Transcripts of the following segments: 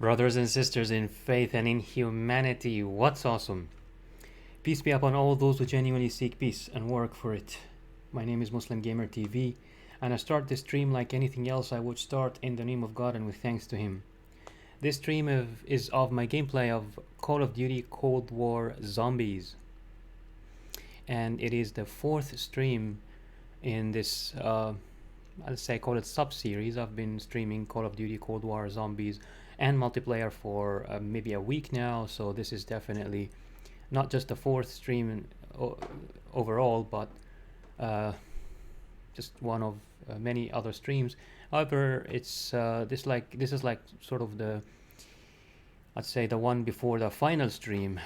Brothers and sisters in faith and in humanity, what's awesome? Peace be upon all those who genuinely seek peace and work for it. My name is Muslim Gamer TV, and I start this stream like anything else I would start in the name of God and with thanks to Him. This stream is of my gameplay of Call of Duty Cold War Zombies, and it is the fourth stream in this, I'll say, call it sub-series. I've been streaming Call of Duty Cold War Zombies and multiplayer for maybe a week now, so this is definitely not just the fourth stream overall, but just one of many other streams. However, it's this is like sort of the, I'd say, the one before the final stream,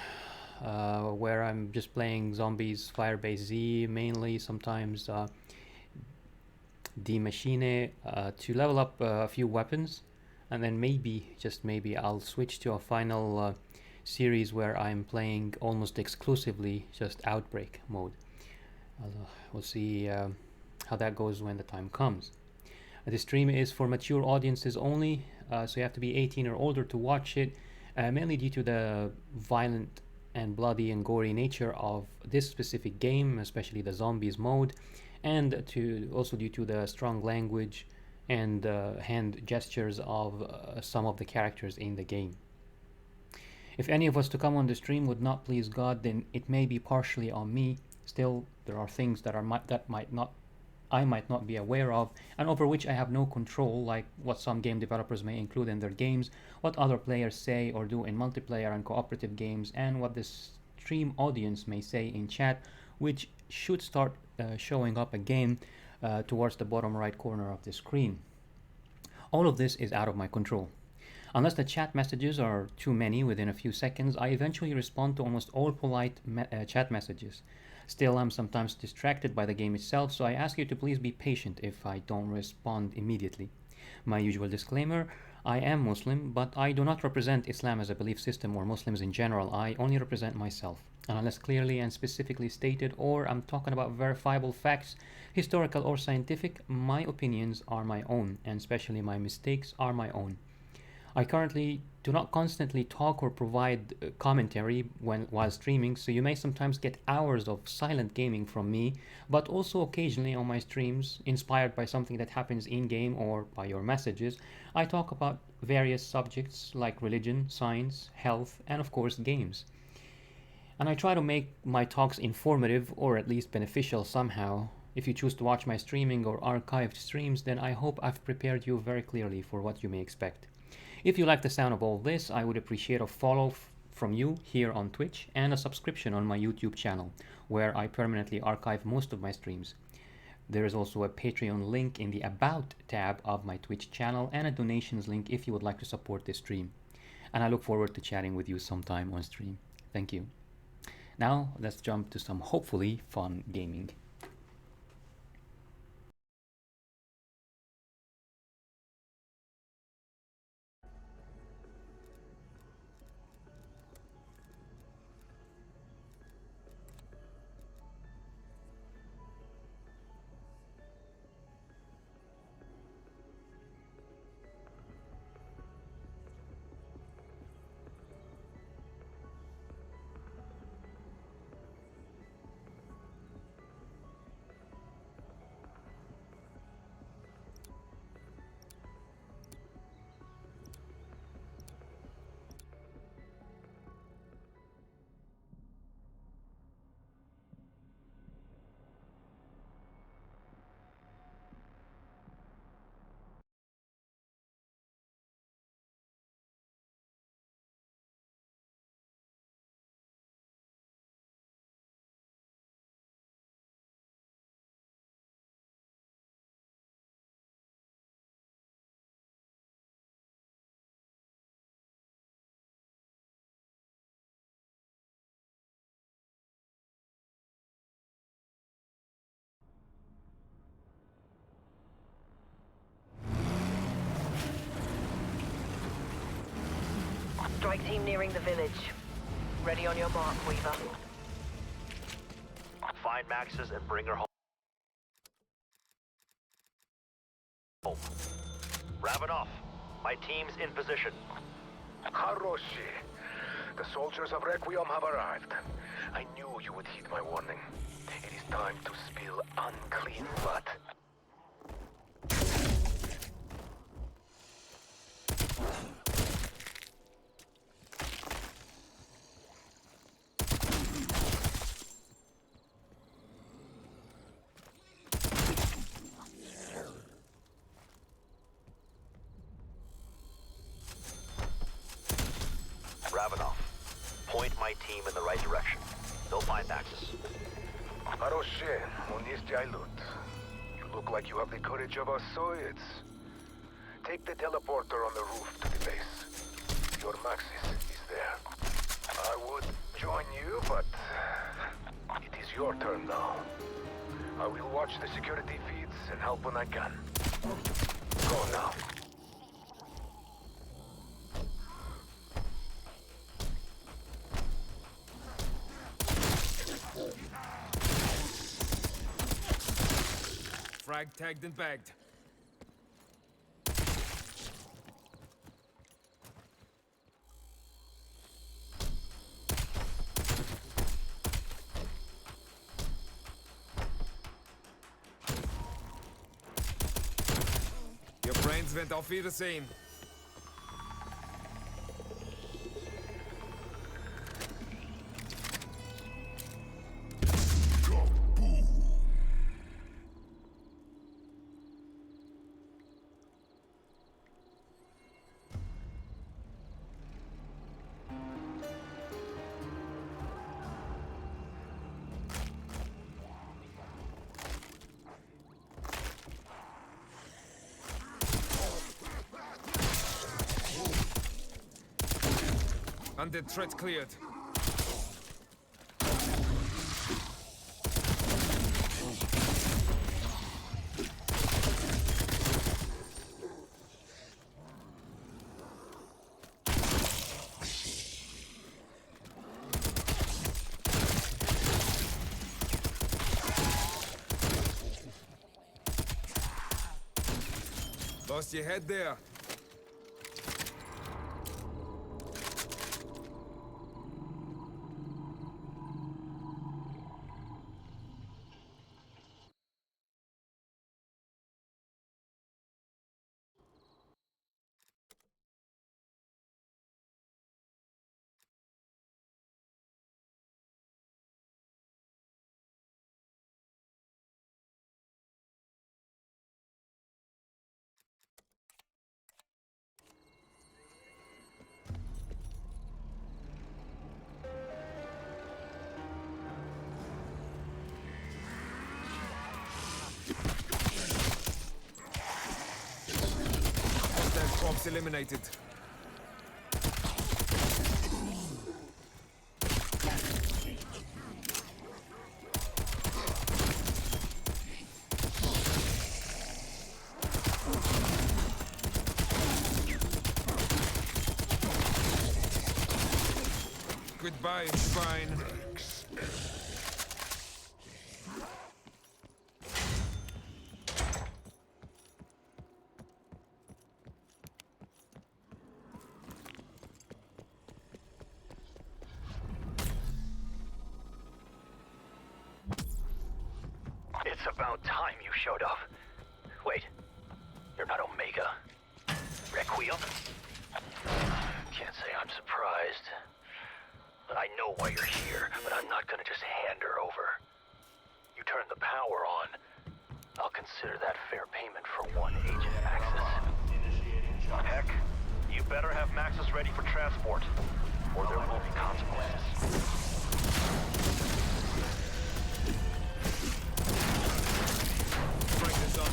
where I'm just playing Zombies Firebase Z mainly, sometimes the machine to level up a few weapons, and then maybe, just maybe, I'll switch to a final series where I'm playing almost exclusively just Outbreak mode. We'll see how that goes when the time comes. This stream is for mature audiences only, so you have to be 18 or older to watch it, mainly due to the violent and bloody and gory nature of this specific game, especially the zombies mode, and also due to the strong language and hand gestures of some of the characters in the game. If any of us to come on the stream would not please God, then it may be partially on me. Still, there are things that I might not be aware of, and over which I have no control, like what some game developers may include in their games, what other players say or do in multiplayer and cooperative games, and what the stream audience may say in chat, which should start showing up again towards the bottom right corner of the screen. All of this is out of my control. Unless the chat messages are too many within a few seconds, I eventually respond to almost all polite chat messages. Still, I'm sometimes distracted by the game itself, so I ask you to please be patient if I don't respond immediately. My usual disclaimer: I am Muslim, but I do not represent Islam as a belief system or Muslims in general. I only represent myself. And unless clearly and specifically stated, or I'm talking about verifiable facts, historical or scientific, my opinions are my own, and especially my mistakes are my own. I currently do not constantly talk or provide commentary while streaming, so you may sometimes get hours of silent gaming from me, but also occasionally on my streams, inspired by something that happens in-game or by your messages, I talk about various subjects like religion, science, health, and of course games. And I try to make my talks informative or at least beneficial somehow. If you choose to watch my streaming or archived streams, then I hope I've prepared you very clearly for what you may expect. If you like the sound of all this, I would appreciate a follow from you here on Twitch and a subscription on my YouTube channel, where I permanently archive most of my streams. There is also a Patreon link in the About tab of my Twitch channel and a donations link if you would like to support this stream. And I look forward to chatting with you sometime on stream. Thank you. Now, let's jump to some hopefully fun gaming. Strike team nearing the village. Ready on your mark, Weaver. Find Max's and bring her home. Wrap it off. My team's in position. Haroshi. The soldiers of Requiem have arrived. I knew you would heed my warning. It is time to spill unclean blood. Ravenov, point my team in the right direction. They'll find Axis. Haroshi, Unisjailut. You look like you have the courage of a Soviets. Take the teleporter on the roof to the base. Your Maxis is there. I would join you, but it is your turn now. I will watch the security feeds and help when I can. Go now. Frag tagged and bagged. Your brains went auf Wiedersehen. Undead threat cleared. Lost your head there. Corpse eliminated. Goodbye, Shrine. It's about time you showed up. Wait, you're not Omega. Requiem? Can't say I'm surprised. I know why you're here, but I'm not gonna just hand her over. You turn the power on, I'll consider that fair payment for one agent access. Heck, you better have Maxis ready for transport, or there will be consequences. Break this up.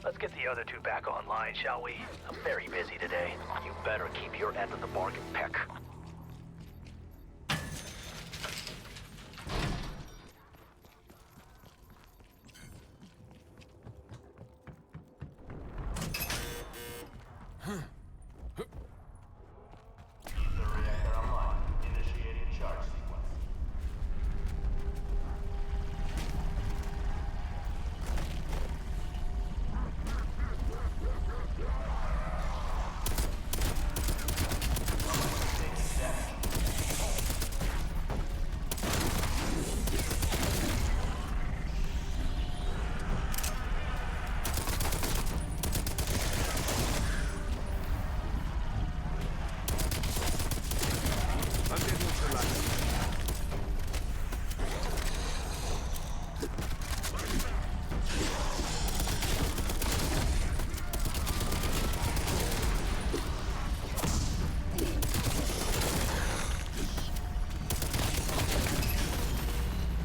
Let's get the other two back online, shall we? I'm very busy today. You better keep your end of the bargain, Peck.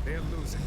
They're losing.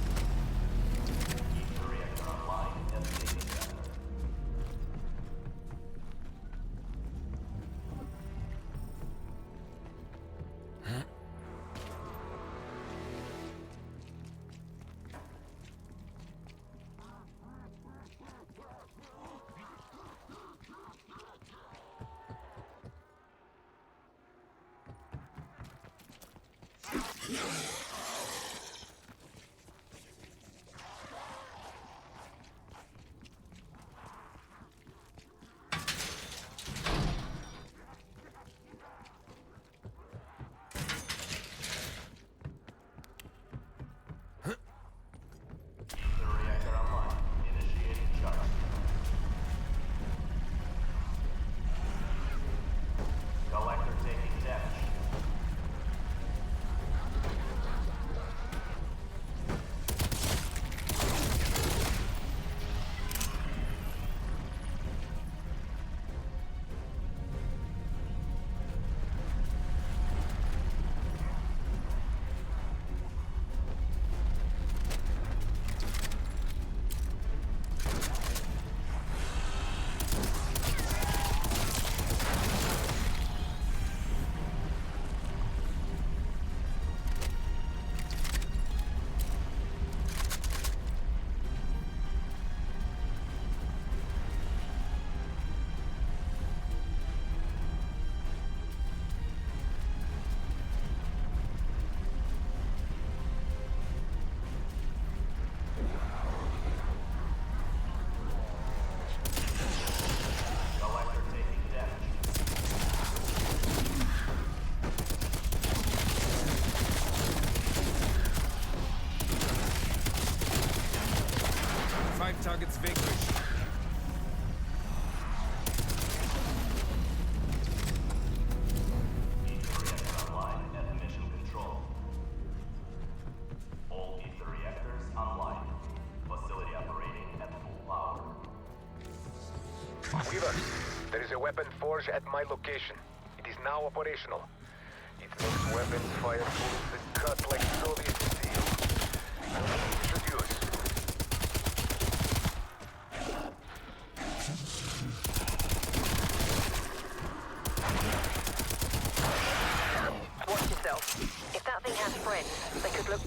Targets vanquished. Online at mission control. All ether reactors online. Facility operating at full power. Weaver, there is a weapon forge at my location. It is now operational. It makes weapons fire bullets that cut like Soviet steel. Introduce. Watch yourself. If that thing has friends, they could look...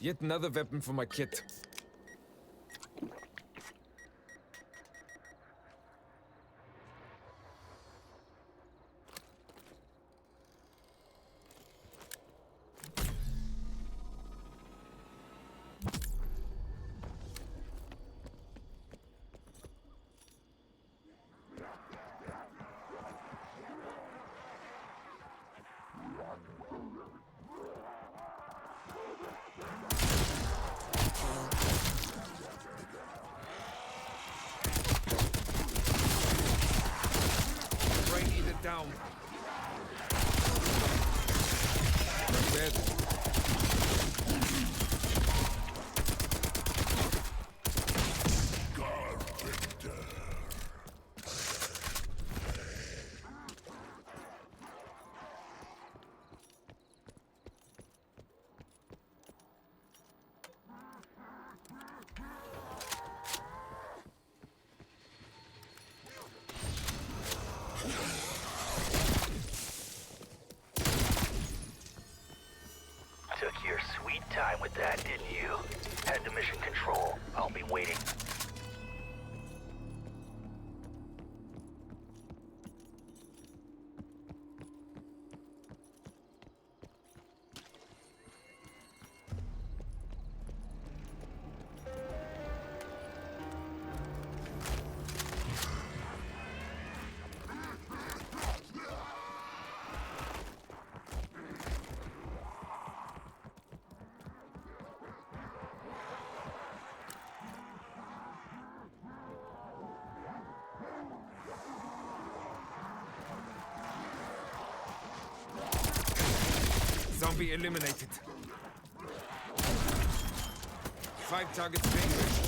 Yet another weapon for my kit. Brain eater down. Not dead. Took your sweet time with that, didn't you? Head to mission control. I'll be waiting. Zombie eliminated. 5 targets vanquished.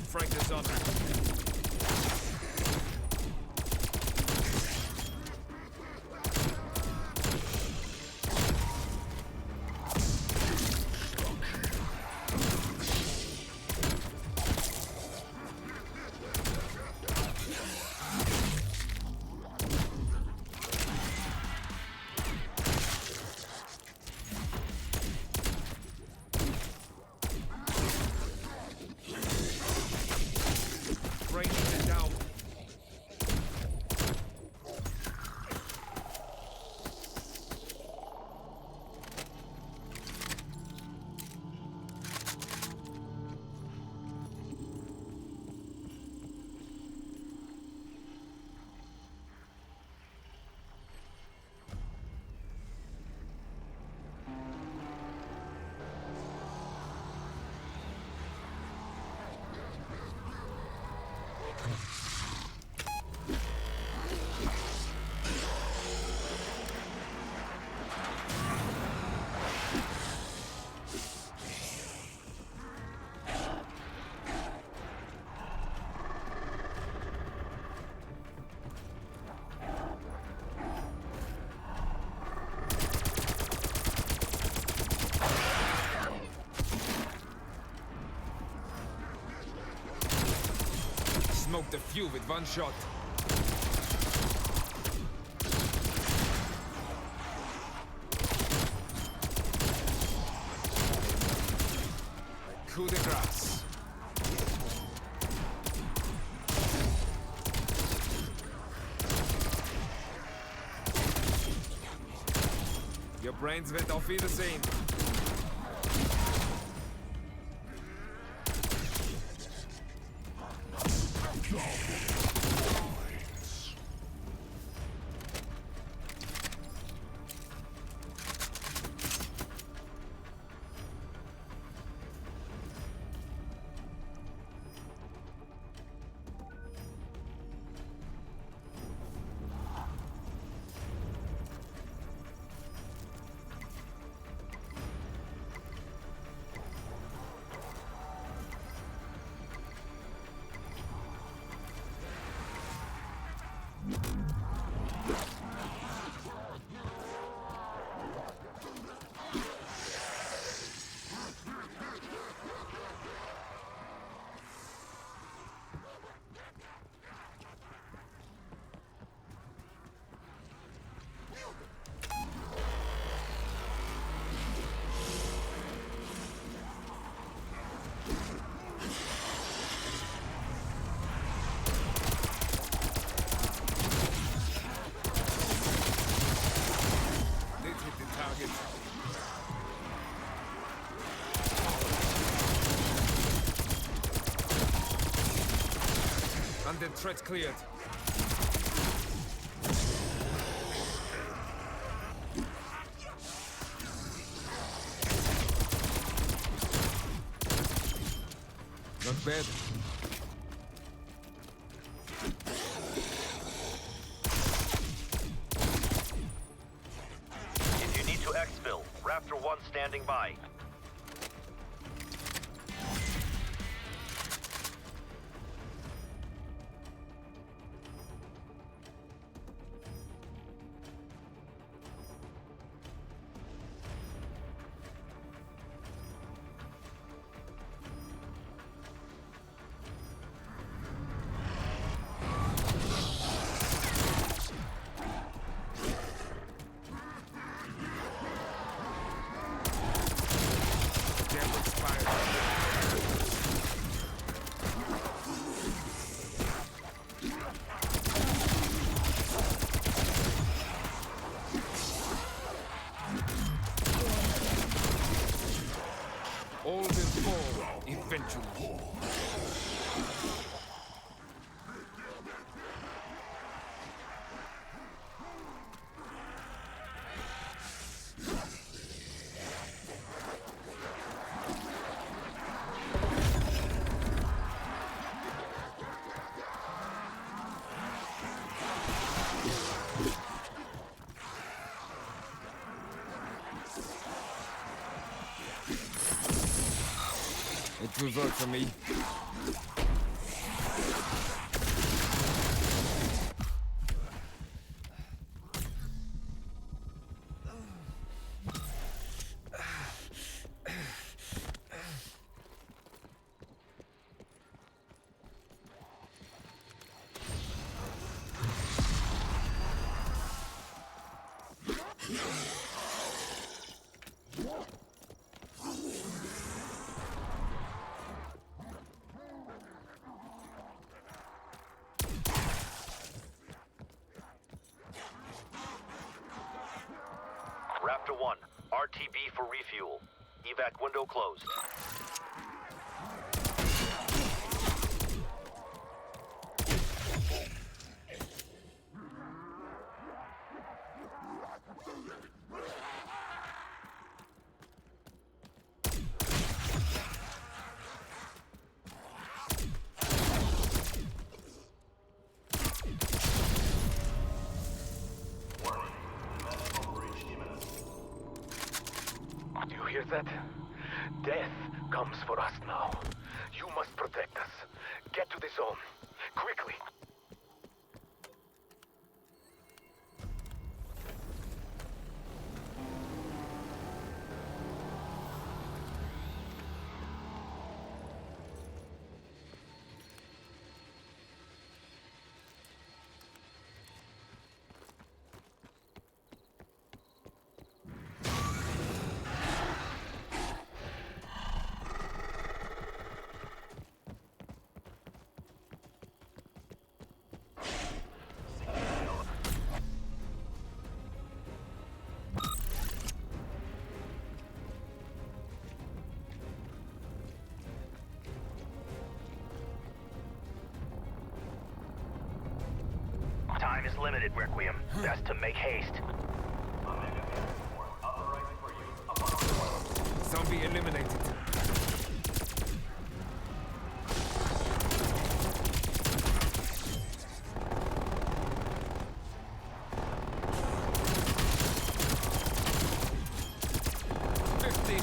Frank is on. Brain smoked a few with one shot. Coup de grace. Your brains went auf Wiedersehen. Undead threat cleared. Not bad. If you need to exfil, Raptor 1 standing by. All will fall eventually. It will work for me. Raptor 1, RTB for refuel. Evac window closed. Do you hear that? Death comes for us now. You must protect us. Get to the zone. Quickly. limited, Requiem. Best to make haste. Omega transport authorized for use upon request. Zombie eliminated.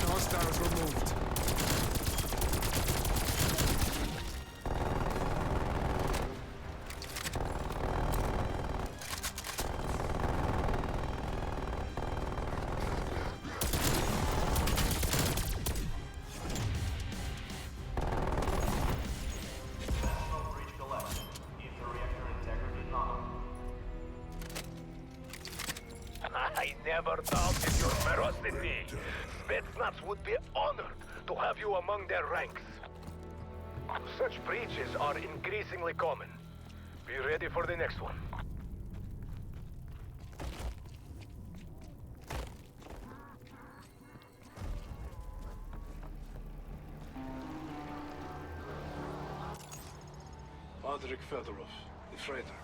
Hostiles removed. National breach collection. Is the reactor integrity nominal? I never doubted your ferocity. Spetsnaz would be honored to have you among their ranks. Such breaches are increasingly common. Be ready for the next one. Patrick Fedorov, the freighter.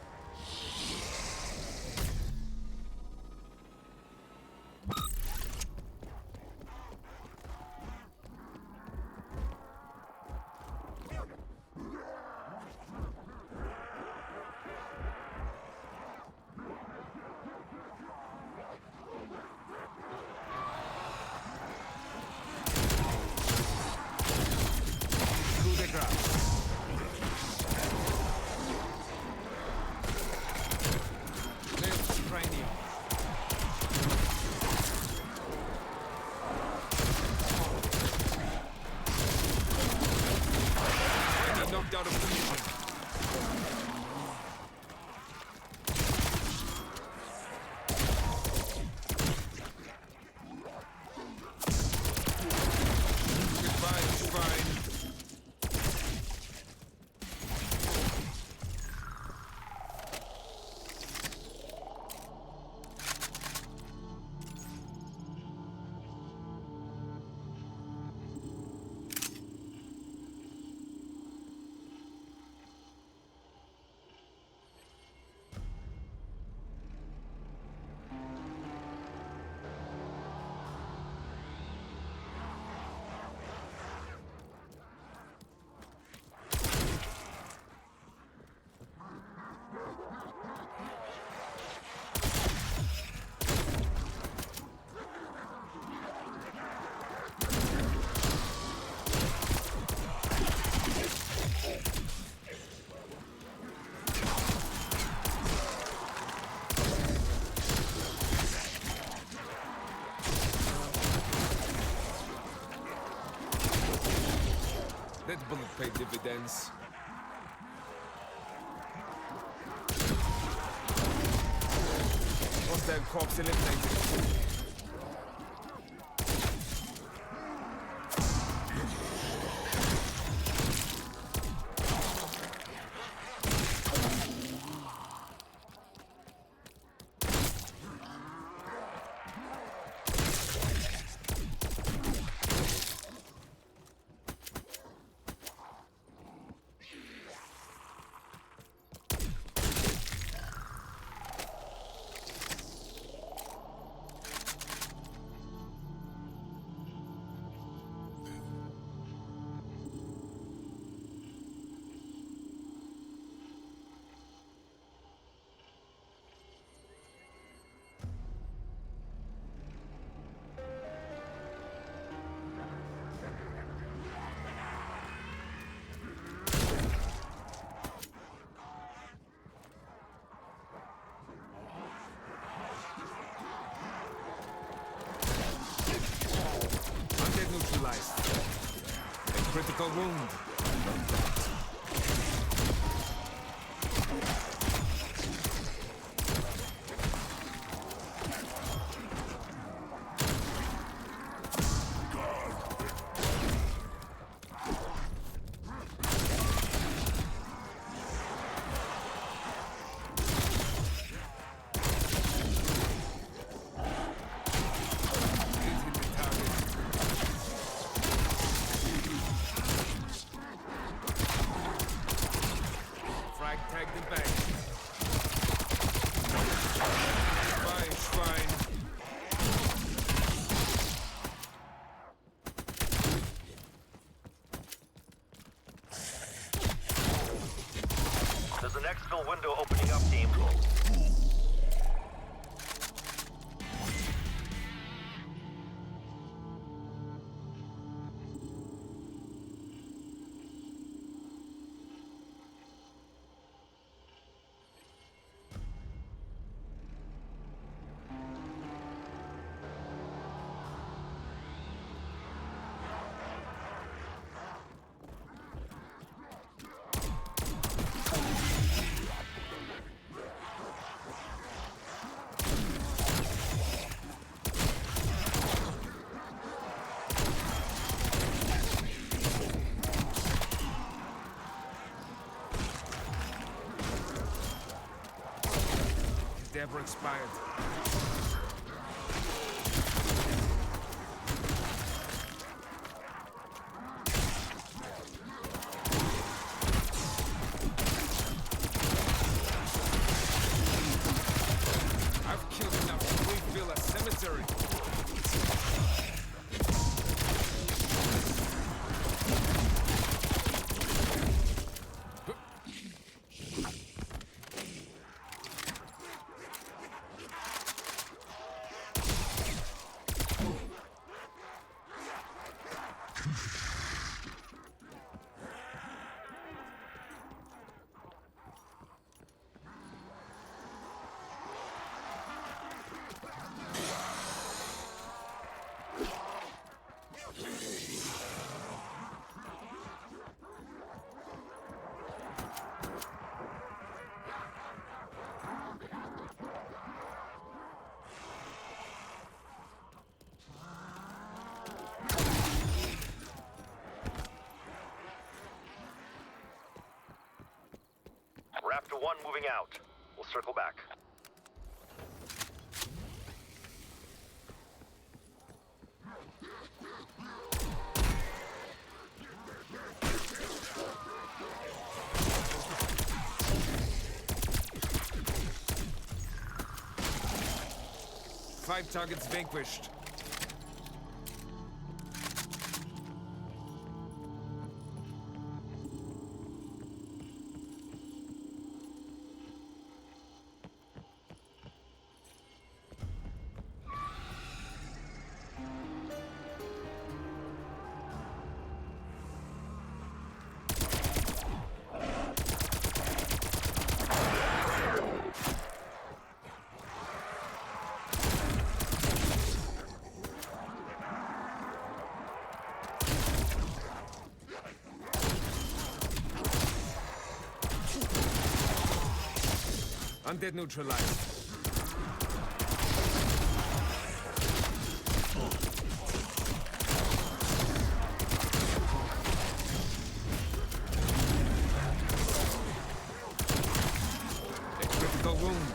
Coup de grace. Live cranium. Enemy knocked out of position. Goodbye, swine. That bullet paid dividends. Hostile corpse eliminated. Undead neutralized. A critical wound. Please hit the target. Frag tagged him back. exfil window opening up, team. Deborah expired. I've killed enough to refill a cemetery. Raptor 1 moving out. We'll circle back. Five targets vanquished. Undead neutralized. A critical wound.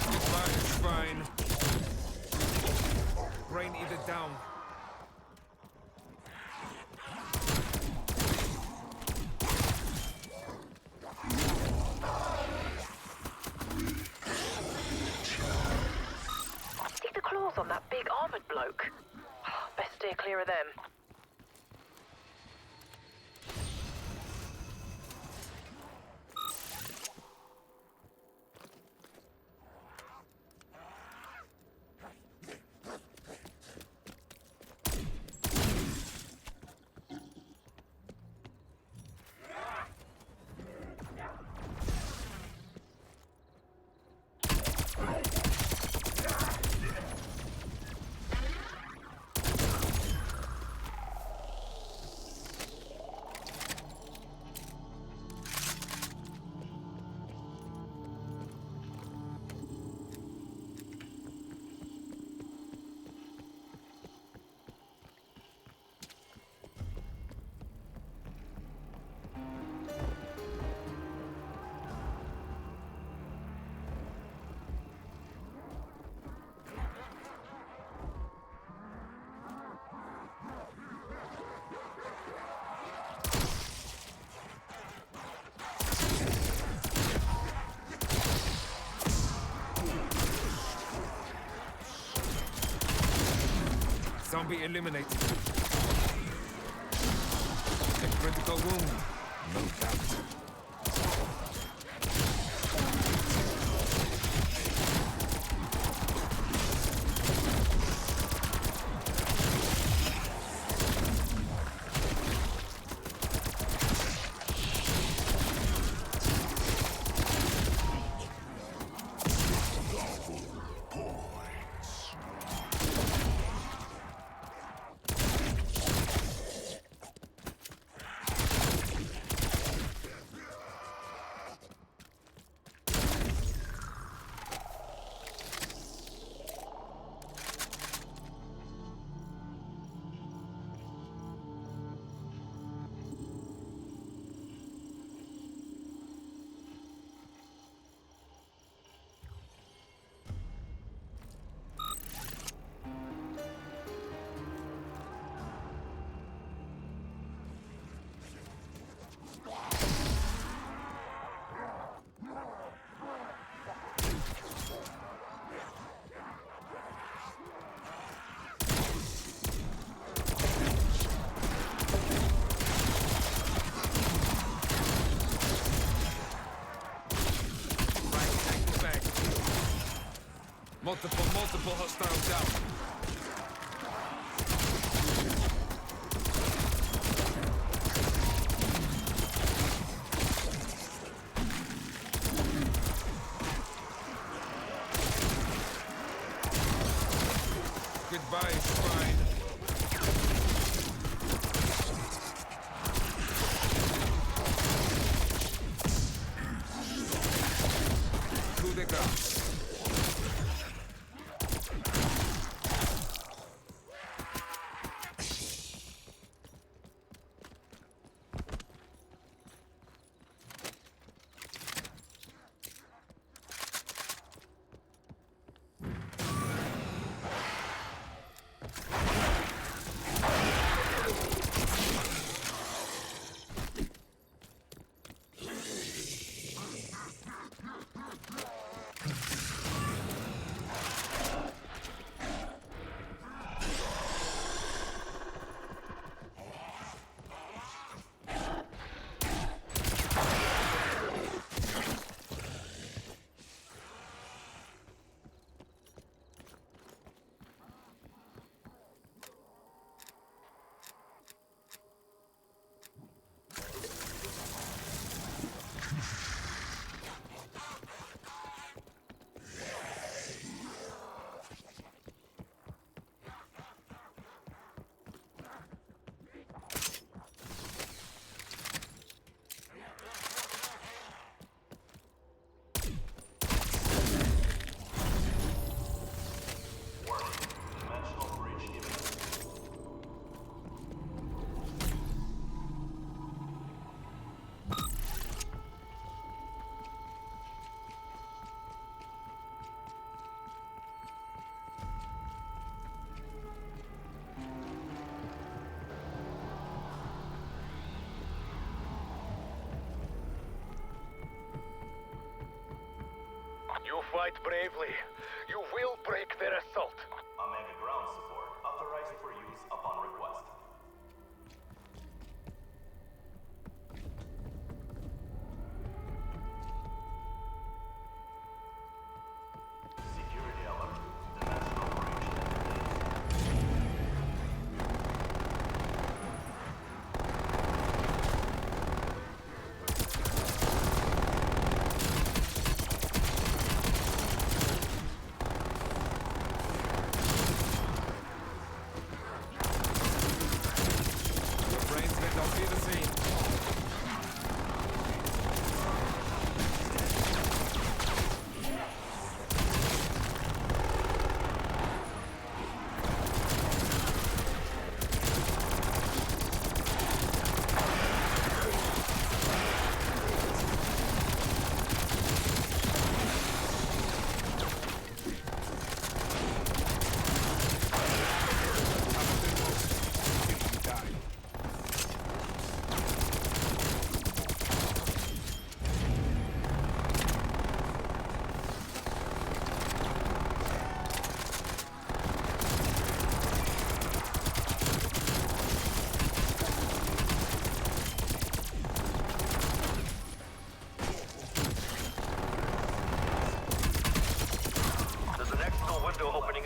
Not bad. Fine. Brain eater down. See the claws on that big armored bloke? Best steer clear of them. Zombie eliminated. A critical wound. No doubt. Multiple hostiles down. Goodbye, spine. Coup de grace. You fight bravely. You will break their assault. Omega ground support authorized for use upon request. Security alert. Dimensional breach detected.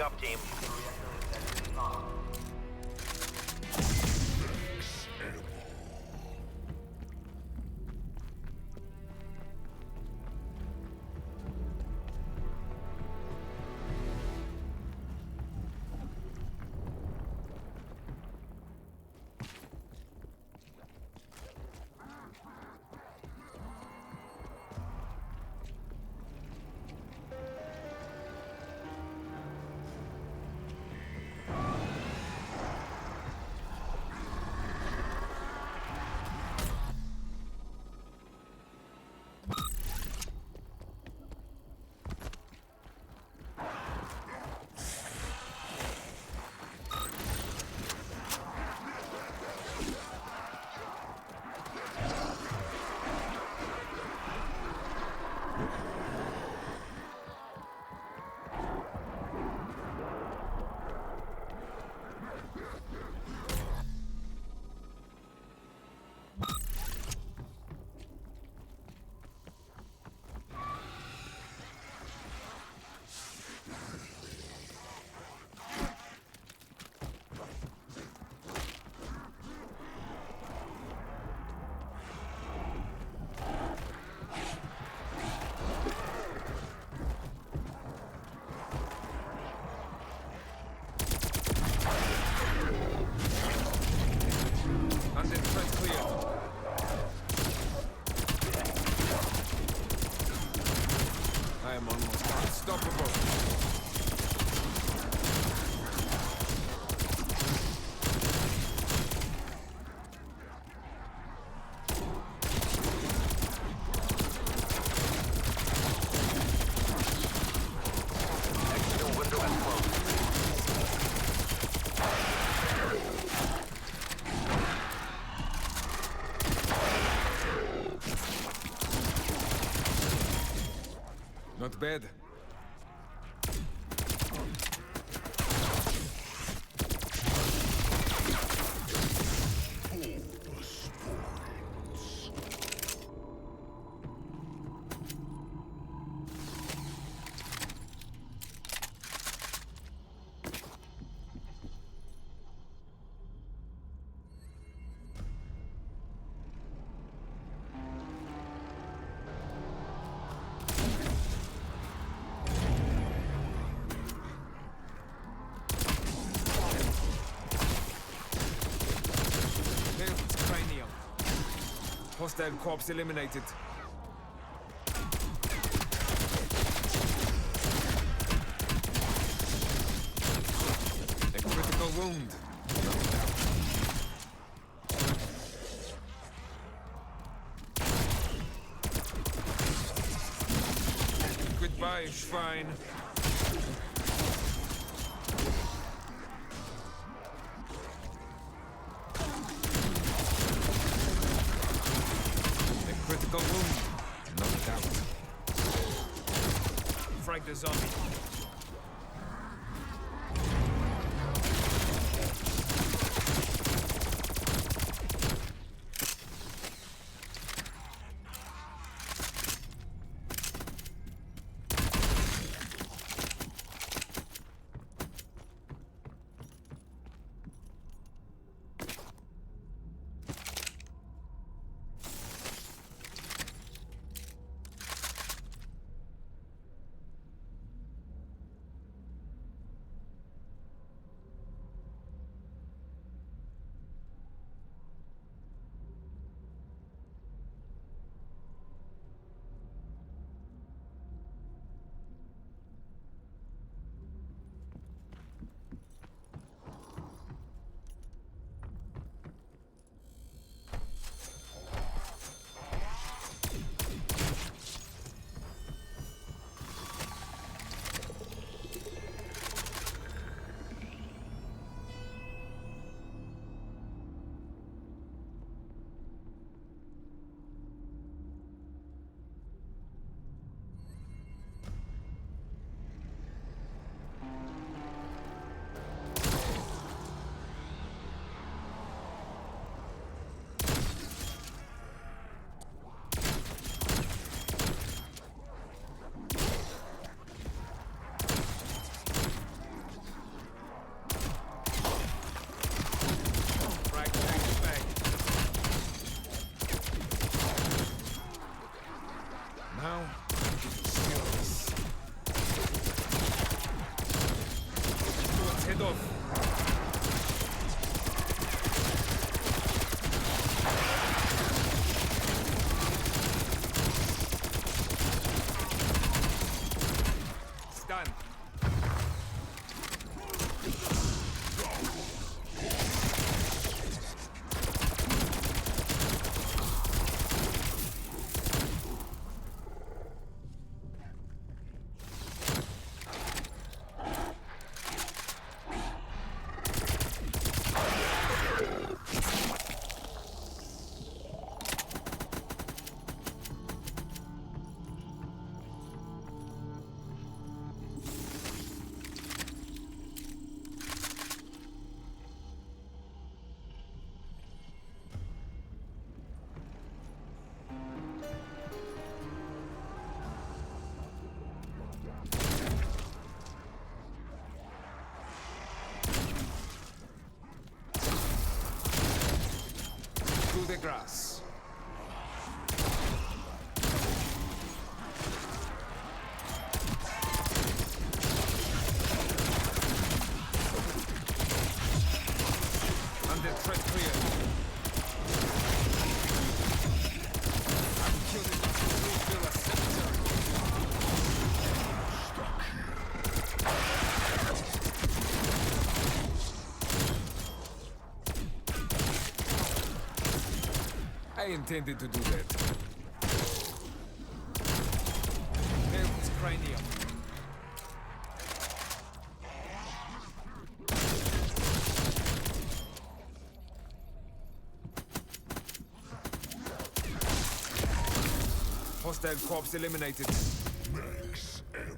Moving up, team. The reactor is on. Not bad. Hostile corpse eliminated. A critical wound. Goodbye, Schwein. Critical wound. Knocked out. Frag the zombie. run. Through the grass. Under threat clear. I'm killing the fulfill a cemetery. I intended to do that. There's his cranium. Hostile corpse eliminated. Max ammo.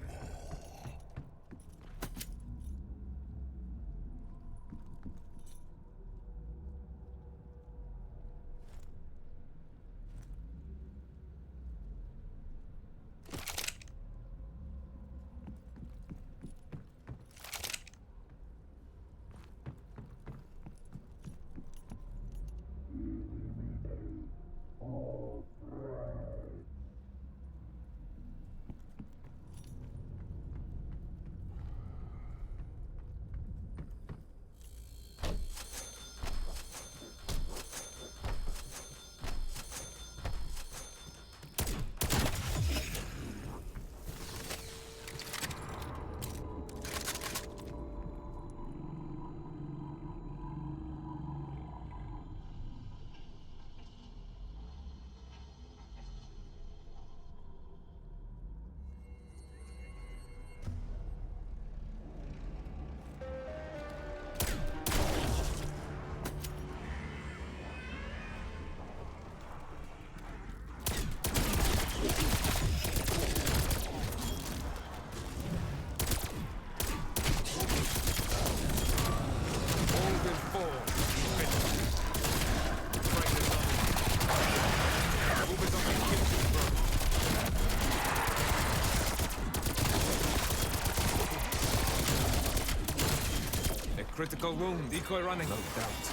Critical wound, decoy running. No doubt.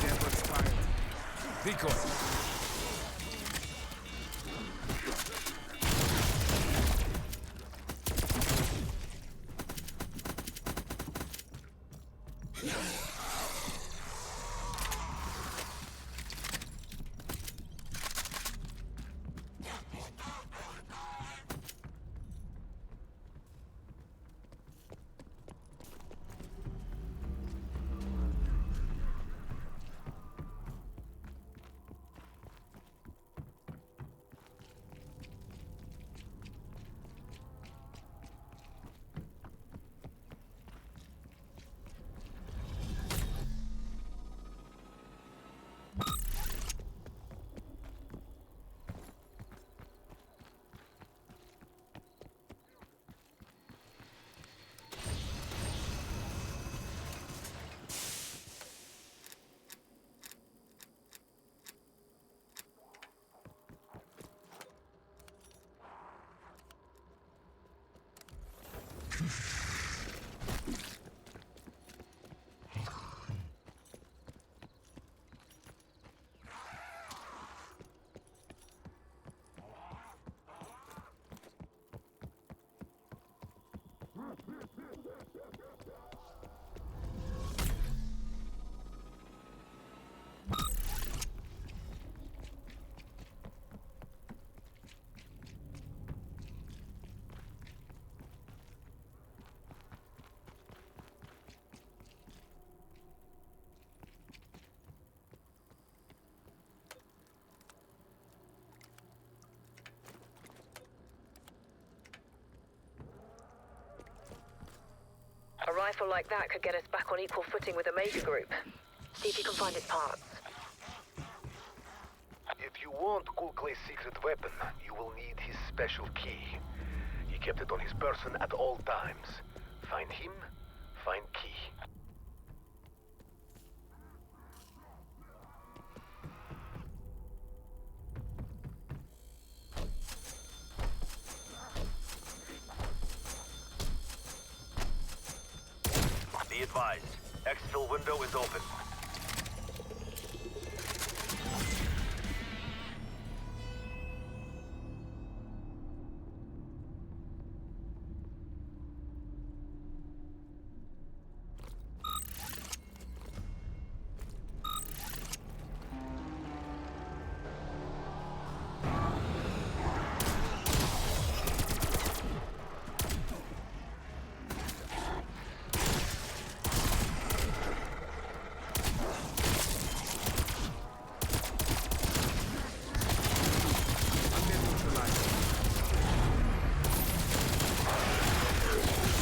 Camera expired. Decoy. useful like that could get us back on equal footing with the Omega Group. See if you can find its parts. If you want Kulklay's secret weapon, you will need his special key. He kept it on his person at all times. Find him, find key. Be advised, exfil window is open.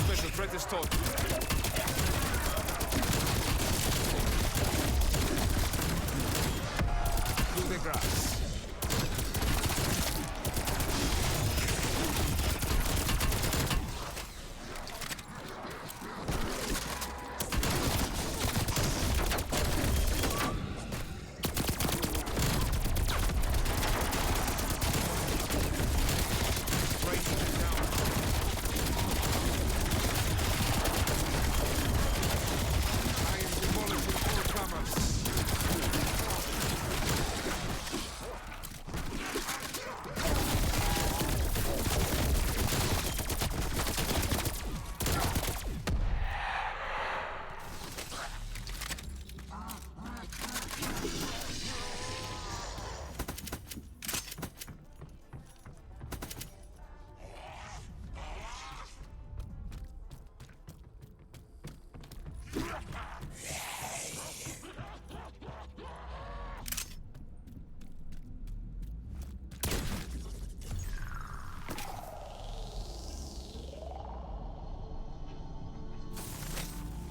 Special threat is taught. Through the grass.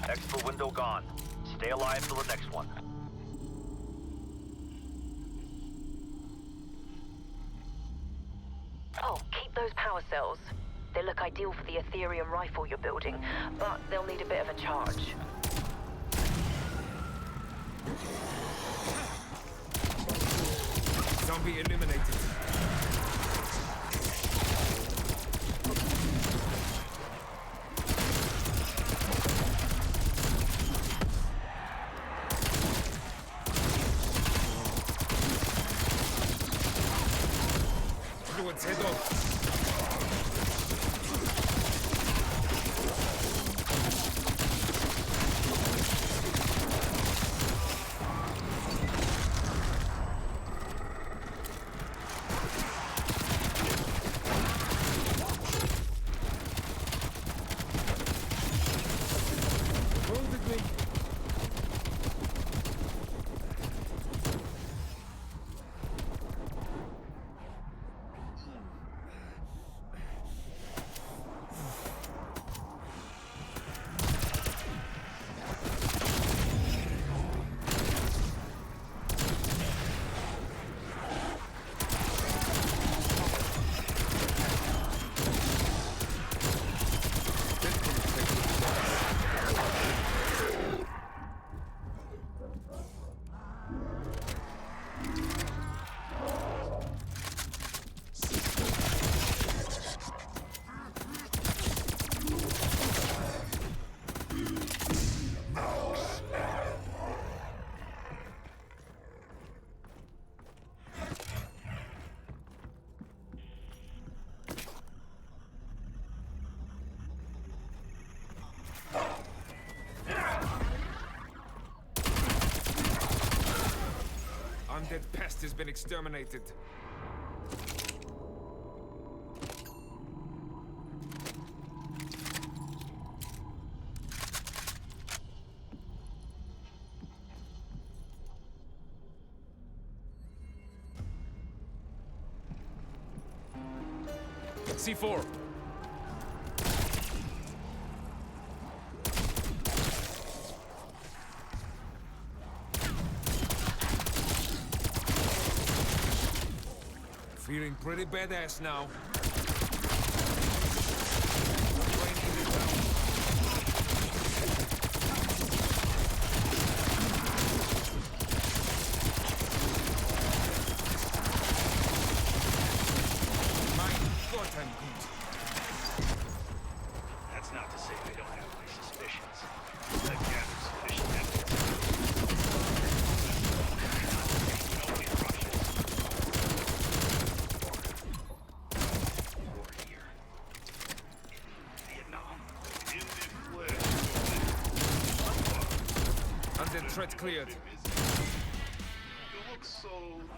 Exfil window gone. Stay alive till the next one. Oh, keep those power cells. They look ideal for the Ethereum rifle you're building, but they'll need a bit of a charge. Zombie eliminated. Fluids head off. Wounded me. Undead pest has been exterminated. C4. Feeling pretty badass now. My God, I'm good. That's not to say I don't have my suspicions. I've gathered sufficient evidence. Nobody rushes. War here. In Vietnam. In the flesh. Under threat cleared. You look so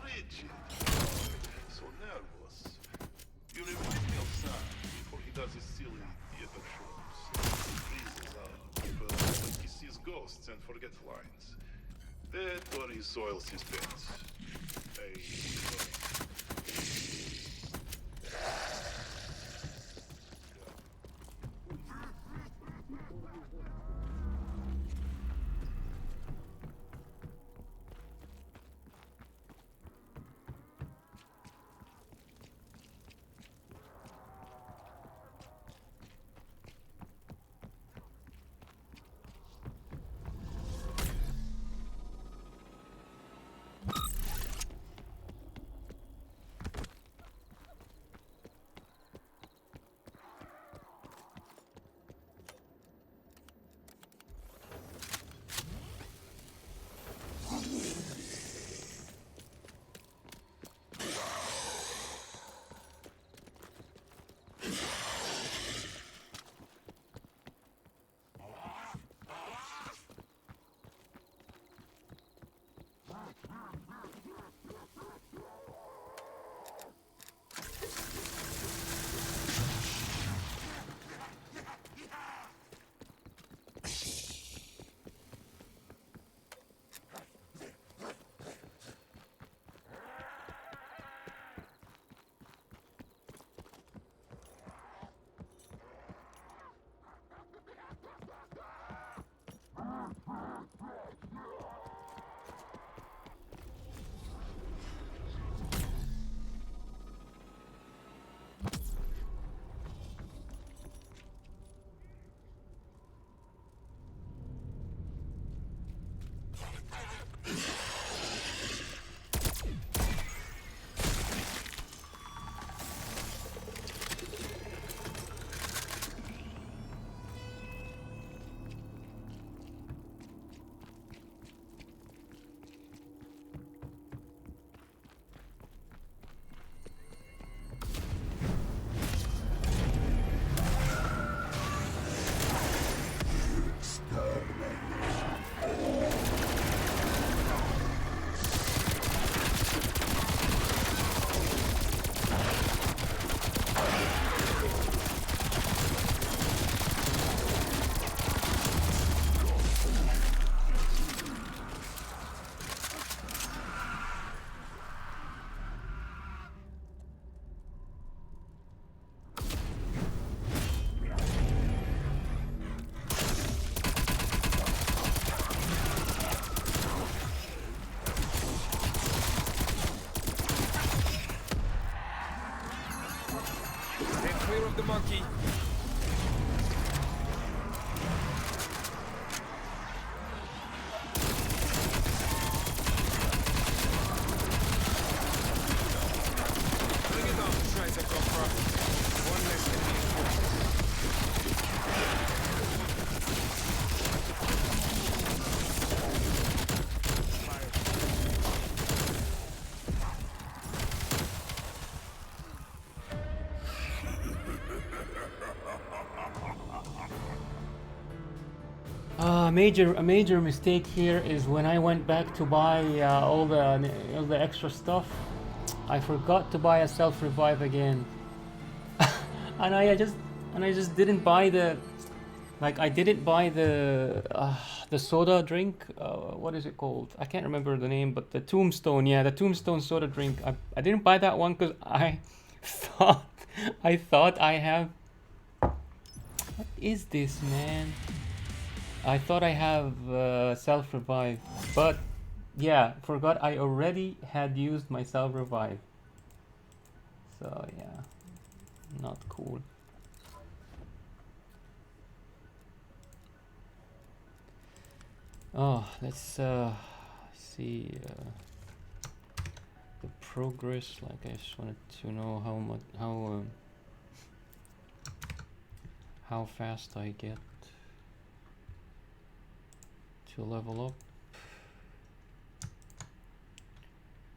rigid, so nervous. You remind me of Sam before he does his silly theater shows. He freezes up when he sees ghosts and forgets lines. That or he soils his pants. Clear of the monkey. Bring it on, try to confront. One less A major mistake here is when I went back to buy all the extra stuff, I forgot to buy a self revive again, and I just didn't buy the, like, I didn't buy the soda drink. What is it called? I can't remember the name, but the tombstone. Yeah, the tombstone soda drink. I didn't buy that one because I thought I have. What is this, man? I thought I have self-revive, but yeah, forgot I already had used my self-revive. So yeah, not cool. Oh, let's see the progress. Like, I just wanted to know how fast I get to level up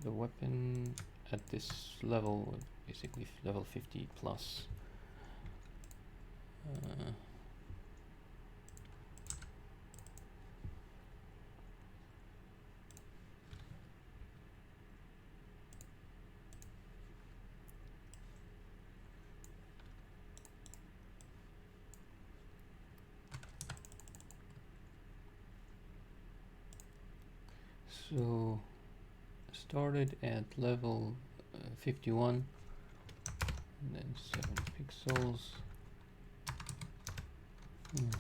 the weapon at this level, basically level 50 plus. So started at level 51, and then 7 pixels. And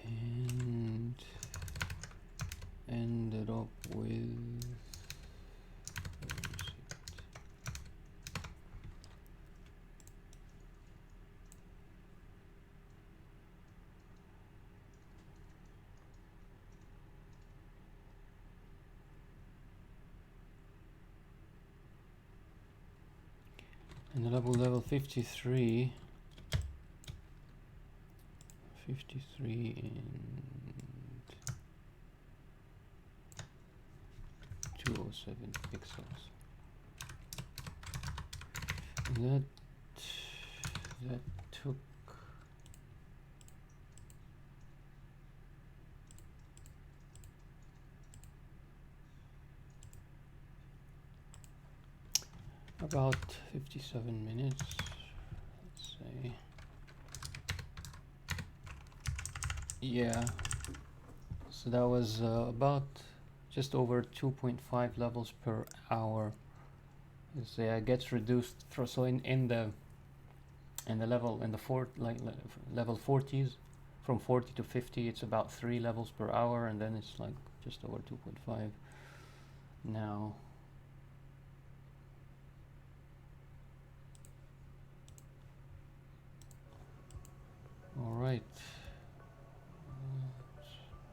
and ended up with, where is it? Ended up with level 53. 53 and 207 pixels. And that took about 57 minutes, let's say. Yeah, so that was about just over 2.5 levels per hour. So yeah, it gets reduced for, so in the level in the level 40s, from 40 to 50, it's about 3 levels per hour, and then it's like just over 2.5 now. All right.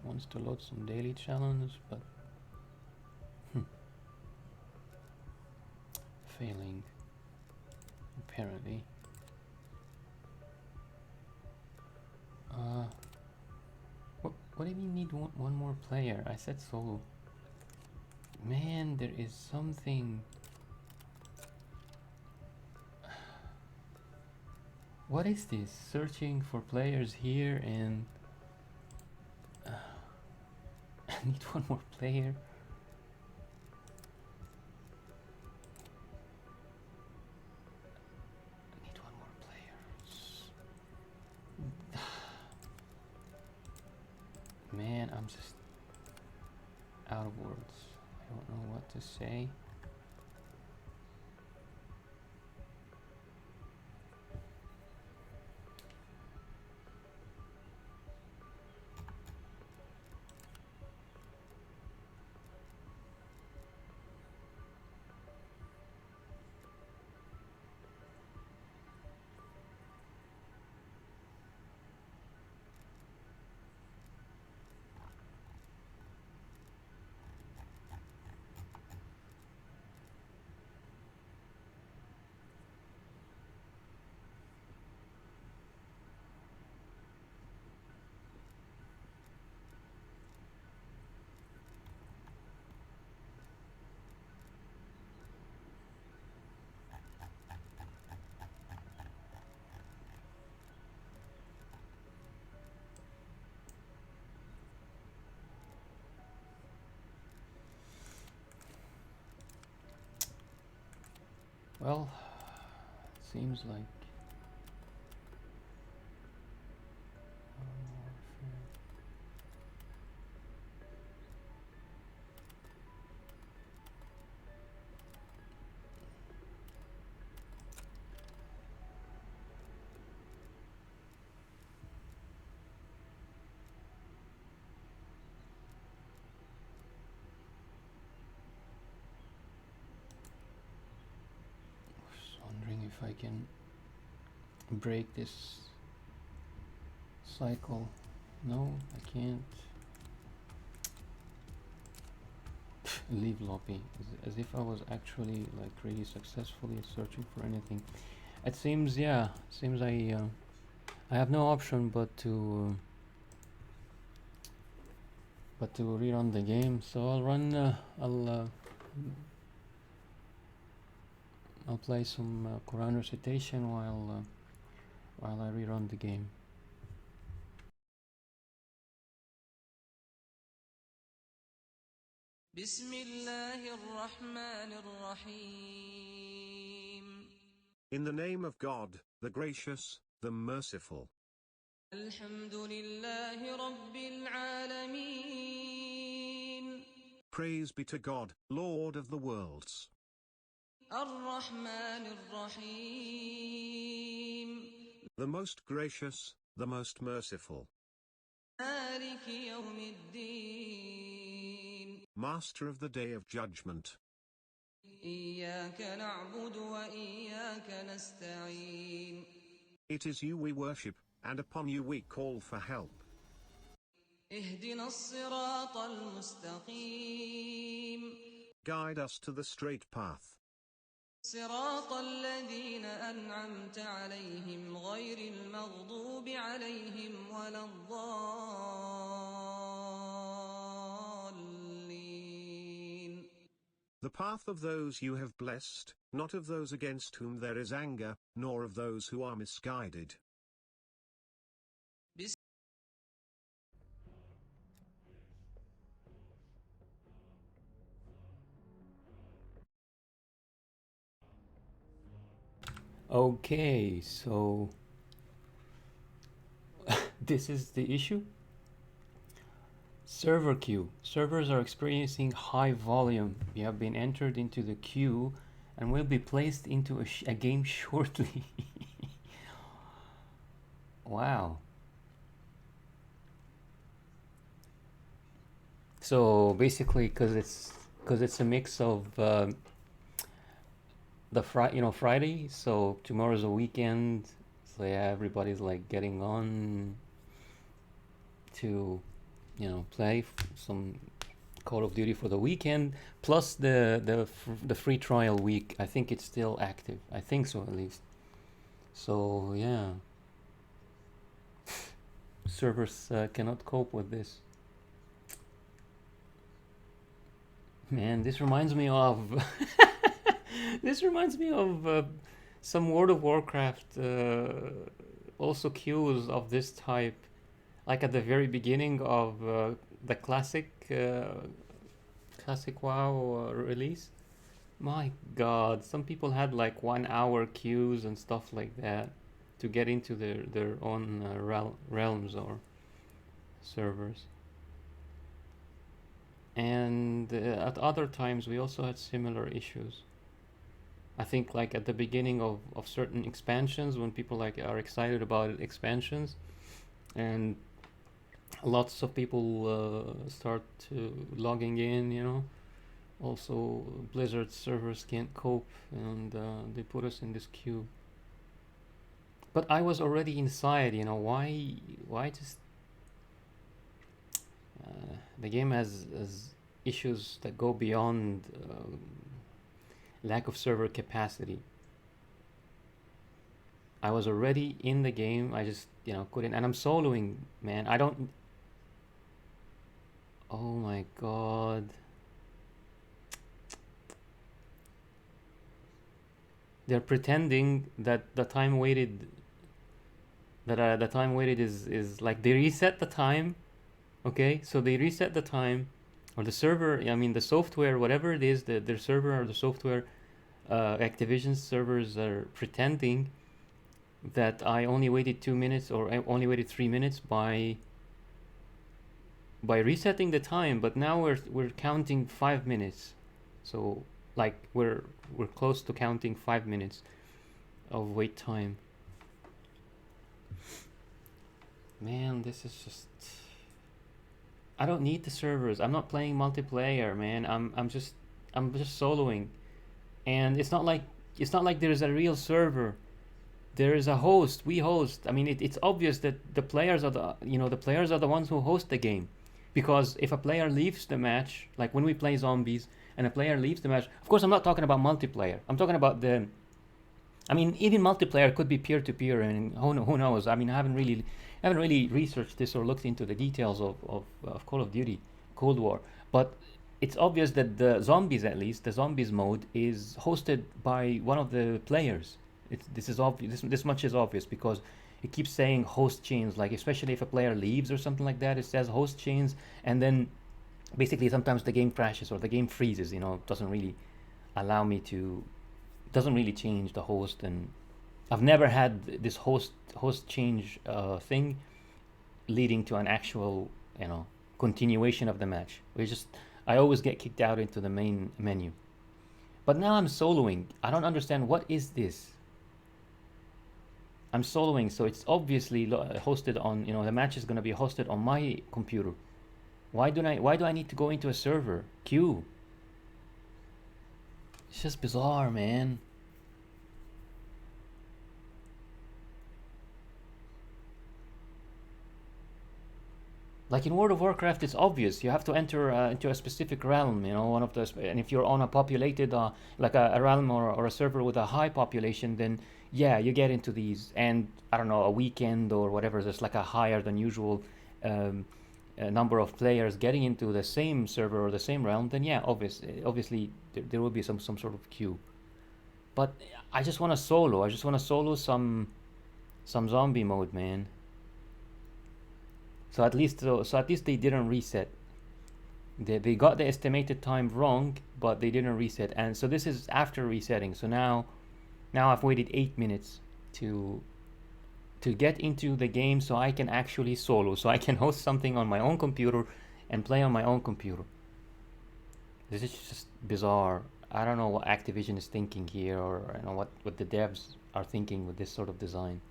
Wants to load some daily challenge, but failing apparently. What do you mean need one more player? I said solo. Man, there is something. What is this? Searching for players here, and I need one more player. I need one more player. Man, I'm just out of words. I don't know what to say. Well, it seems like if I can break this cycle. No, I can't. Leave lobby, as if I was actually like really successfully searching for anything. It seems, yeah, seems I have no option but to rerun the game. So I'll run. I'll play some Quran recitation while I rerun the game. بسم الله الرحمن الرحيم In the name of God, the gracious, the merciful. الحمد لله رب العالمين Praise be to God, Lord of the worlds. الرحمن الرحيم The most gracious, the most merciful. مالك يوم الدين Master of the day of judgment. إياك نعبد وإياك نستعين It is you we worship, and upon you we call for help. اهدنا الصراط المستقيم Guide us to the straight path. صراط الذين أنعمت عليهم غير المغضوب عليهم ولا الضالين The path of those you have blessed, not of those against whom there is anger, nor of those who are misguided. Okay, so this is the issue. Server queue. Servers are experiencing high volume. You have been entered into the queue and will be placed into a game shortly. Wow. So basically, because it's a mix of Friday, so tomorrow's a weekend, so yeah, everybody's like getting on to play some Call of Duty for the weekend, plus the free trial week. I think it's still active. I think so, at least. So yeah, servers cannot cope with this. Man, this reminds me of some World of Warcraft also queues of this type, like at the very beginning of the classic WoW release. My God, some people had like 1 hour queues and stuff like that to get into their own realms or servers. And at other times we also had similar issues. I think like at the beginning of certain expansions, when people like are excited about expansions, and lots of people start logging in. Also, Blizzard servers can't cope, and they put us in this queue. But I was already inside. Why just the game has issues that go beyond lack of server capacity. I was already in the game. I just couldn't, and I'm soloing, man. I don't. Oh my God. They're pretending that the time waited is like they reset the time. Okay, so they reset the time, or the server, I mean the software, whatever it is, their server or the software, Activision servers are pretending that I only waited 2 minutes, or I only waited 3 minutes by resetting the time, but now we're counting 5 minutes. So like we're close to counting 5 minutes of wait time. Man, this is just, I don't need the servers. I'm not playing multiplayer, man. I'm just soloing. And it's not like it's not like there's a real server. There is a host. We host. I mean, it's obvious that the players are the players are the ones who host the game, because if a player leaves the match, like when we play zombies, and a player leaves the match, of course, I'm not talking about multiplayer. I'm talking about I mean, even multiplayer could be peer-to-peer, and who knows? I mean, I haven't really researched this or looked into the details of Call of Duty, Cold War, but it's obvious that the zombies, at least the zombies mode, is hosted by one of the players. This is obvious. This much is obvious because it keeps saying host chains. Like, especially if a player leaves or something like that, it says host chains, and then basically sometimes the game crashes or the game freezes. You know, it doesn't really allow me to. Doesn't really change the host, and I've never had this host change thing leading to an actual continuation of the match. I always get kicked out into the main menu. But now I'm soloing. I don't understand, what is this? I'm soloing, so it's obviously hosted on, the match is going to be hosted on my computer. Why do I need to go into a server queue? It's just bizarre, man. Like in World of Warcraft, it's obvious. You have to enter into a specific realm, one of those. And if you're on a populated, like a realm or a server with a high population, then yeah, you get into these. And I don't know, a weekend or whatever, there's like a higher than usual number of players getting into the same server or the same realm, then yeah, obviously there will be some sort of queue. But I just want to solo. I just want to solo some zombie mode, man. So at least they didn't reset. They got the estimated time wrong, but they didn't reset. And so this is after resetting. So now I've waited 8 minutes to get into the game, so I can actually solo, so I can host something on my own computer and play on my own computer. This is just bizarre. I don't know what Activision is thinking here, or what the devs are thinking with this sort of design.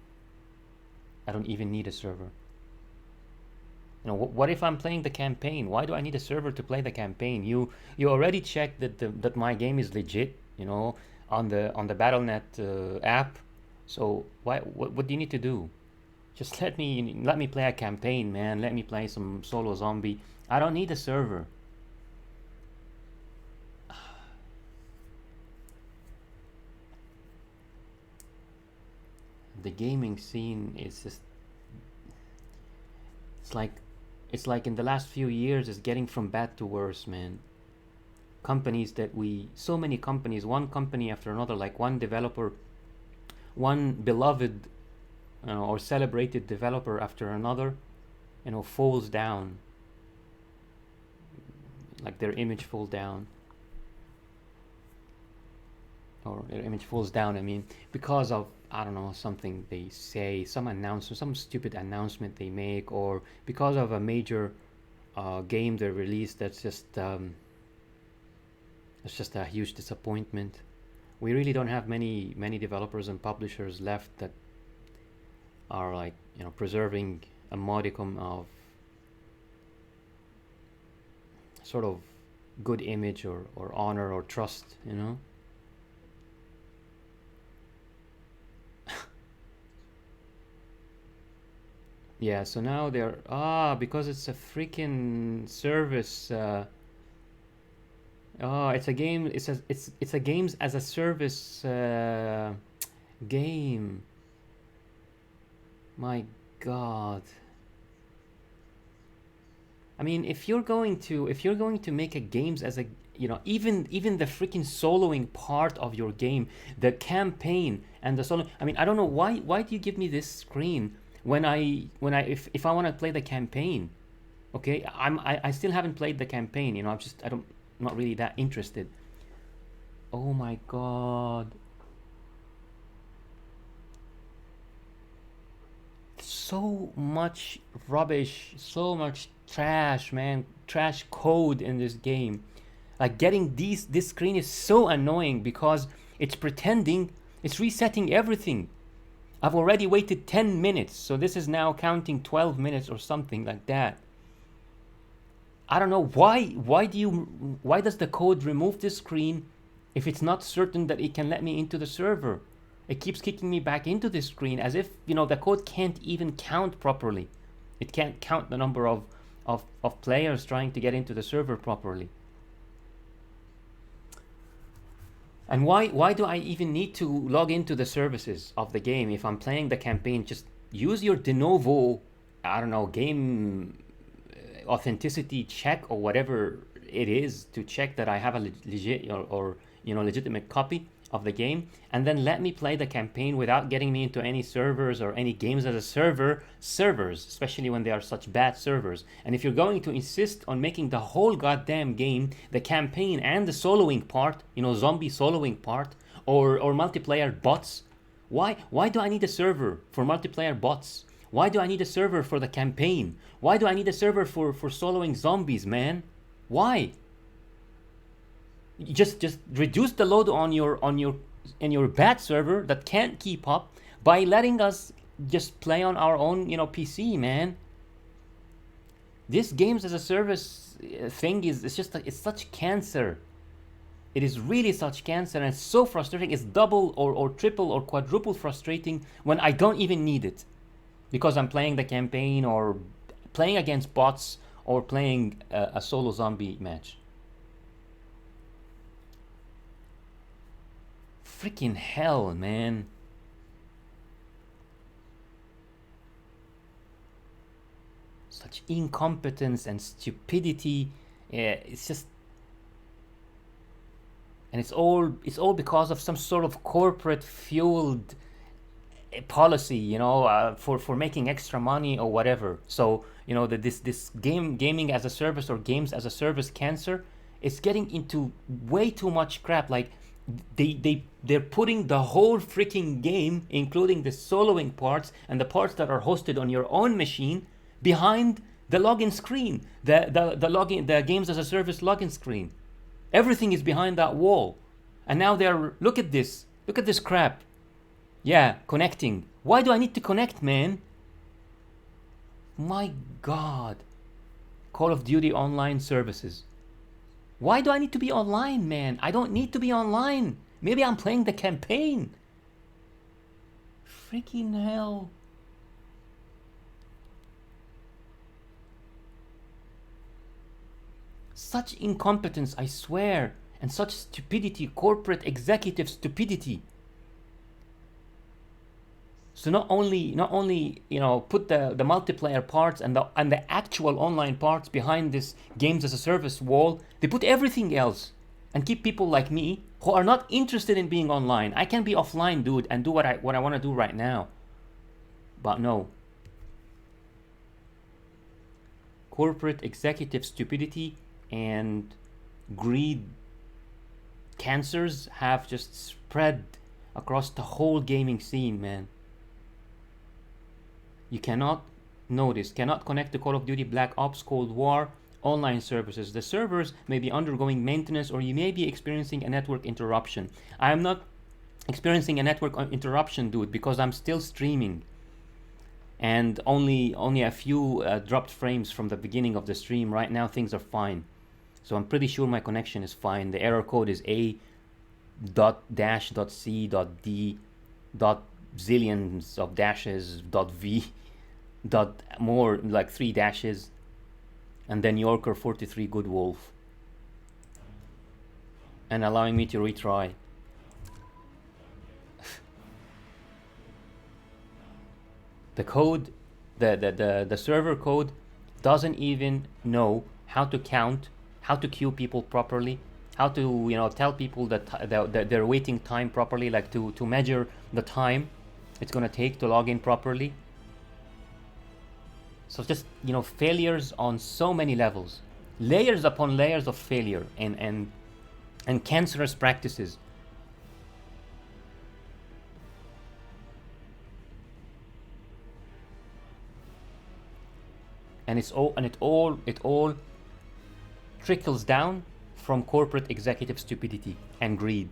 I don't even need a server. What if I'm playing the campaign? Why do I need a server to play the campaign? You already checked that my game is legit, on the Battle.net app. So what do you need to do? Just let me play a campaign, man. Let me play some solo zombie. I don't need a server. The gaming scene is just, it's like in the last few years it's getting from bad to worse, man. So many companies, one company after another, like one developer, one beloved or celebrated developer after another, falls down. Like their image falls down. Or their image falls down, I mean, because of, I don't know, something they say, some announcement, some stupid announcement they make, or because of a major game they release that's just a huge disappointment. We really don't have many developers and publishers left that are like, preserving a modicum of sort of good image or honor or trust, Yeah, so now they're because it's a freaking service. It's a game. It's a games as a service game. My God. I mean, if you're going to make a games as a, even the freaking soloing part of your game, the campaign and the solo. I mean, I don't know why do you give me this screen when if I want to play the campaign. Okay, I still haven't played the campaign, I'm not really that interested. Oh my God. So much rubbish, so much trash, man. Trash code in this game. Like getting this screen is so annoying because it's pretending it's resetting everything. I've already waited 10 minutes, so this is now counting 12 minutes or something like that. I don't know why does the code remove this screen if it's not certain that it can let me into the server? It keeps kicking me back into this screen as if, you know, the code can't even count properly. It can't count the number of players trying to get into the server properly. And why do I even need to log into the services of the game if I'm playing the campaign? Just use your de novo, I don't know, game authenticity check or whatever it is to check that I have a legit or you know, legitimate copy of the game, and then let me play the campaign without getting me into any servers or any games as a servers, especially when they are such bad servers. And if you're going to insist on making the whole goddamn game, the campaign and the soloing part, you know, zombie soloing part, or multiplayer bots, why do I need a server for multiplayer bots? Why do I need a server for the campaign? Why do I need a server for soloing zombies, man? Why? Just reduce the load on your bad server that can't keep up by letting us just play on our own, you know, PC, man. This games as a service thing it's such cancer. It is really such cancer, and it's so frustrating. It's double or triple or quadruple frustrating when I don't even need it, because I'm playing the campaign or playing against bots or playing a solo zombie match. Freaking hell, man. Such incompetence and stupidity. It's just, and it's all because of some sort of corporate fueled policy, you know, for making extra money or whatever. So, you know, this gaming as a service or games as a service cancer is getting into way too much crap. Like they're putting the whole freaking game, including the soloing parts and the parts that are hosted on your own machine, behind the login screen, the games as a service login screen. Everything is behind that wall. And now look at this crap. Yeah, connecting. Why do I need to connect, man? My God. Call of Duty online services. Why do I need to be online, man? I don't need to be online. Maybe I'm playing the campaign. Freaking hell. Such incompetence, I swear. And such stupidity, corporate executive stupidity. So not only you know, put the multiplayer parts and the actual online parts behind this games as a service wall, they put everything else and keep people like me who are not interested in being online. I can be offline, dude, and do what I want to do right now. But no. Corporate executive stupidity and greed cancers have just spread across the whole gaming scene, man. You cannot connect to Call of Duty Black Ops Cold War online services. The servers may be undergoing maintenance, or you may be experiencing a network interruption. I am not experiencing a network interruption, dude, because I'm still streaming. And only a few dropped frames from the beginning of the stream. Right now things are fine. So I'm pretty sure my connection is fine. The error code is a.dash.c.d. zillions of dashes .v more like 3 dashes, and then Yorker 43 good wolf, and allowing me to retry. The code, the server code doesn't even know how to count, how to queue people properly, how to, you know, tell people that their waiting time properly, like to measure the time it's gonna take to log in properly. So just, you know, failures on so many levels, layers upon layers of failure and cancerous practices. And it all trickles down from corporate executive stupidity and greed.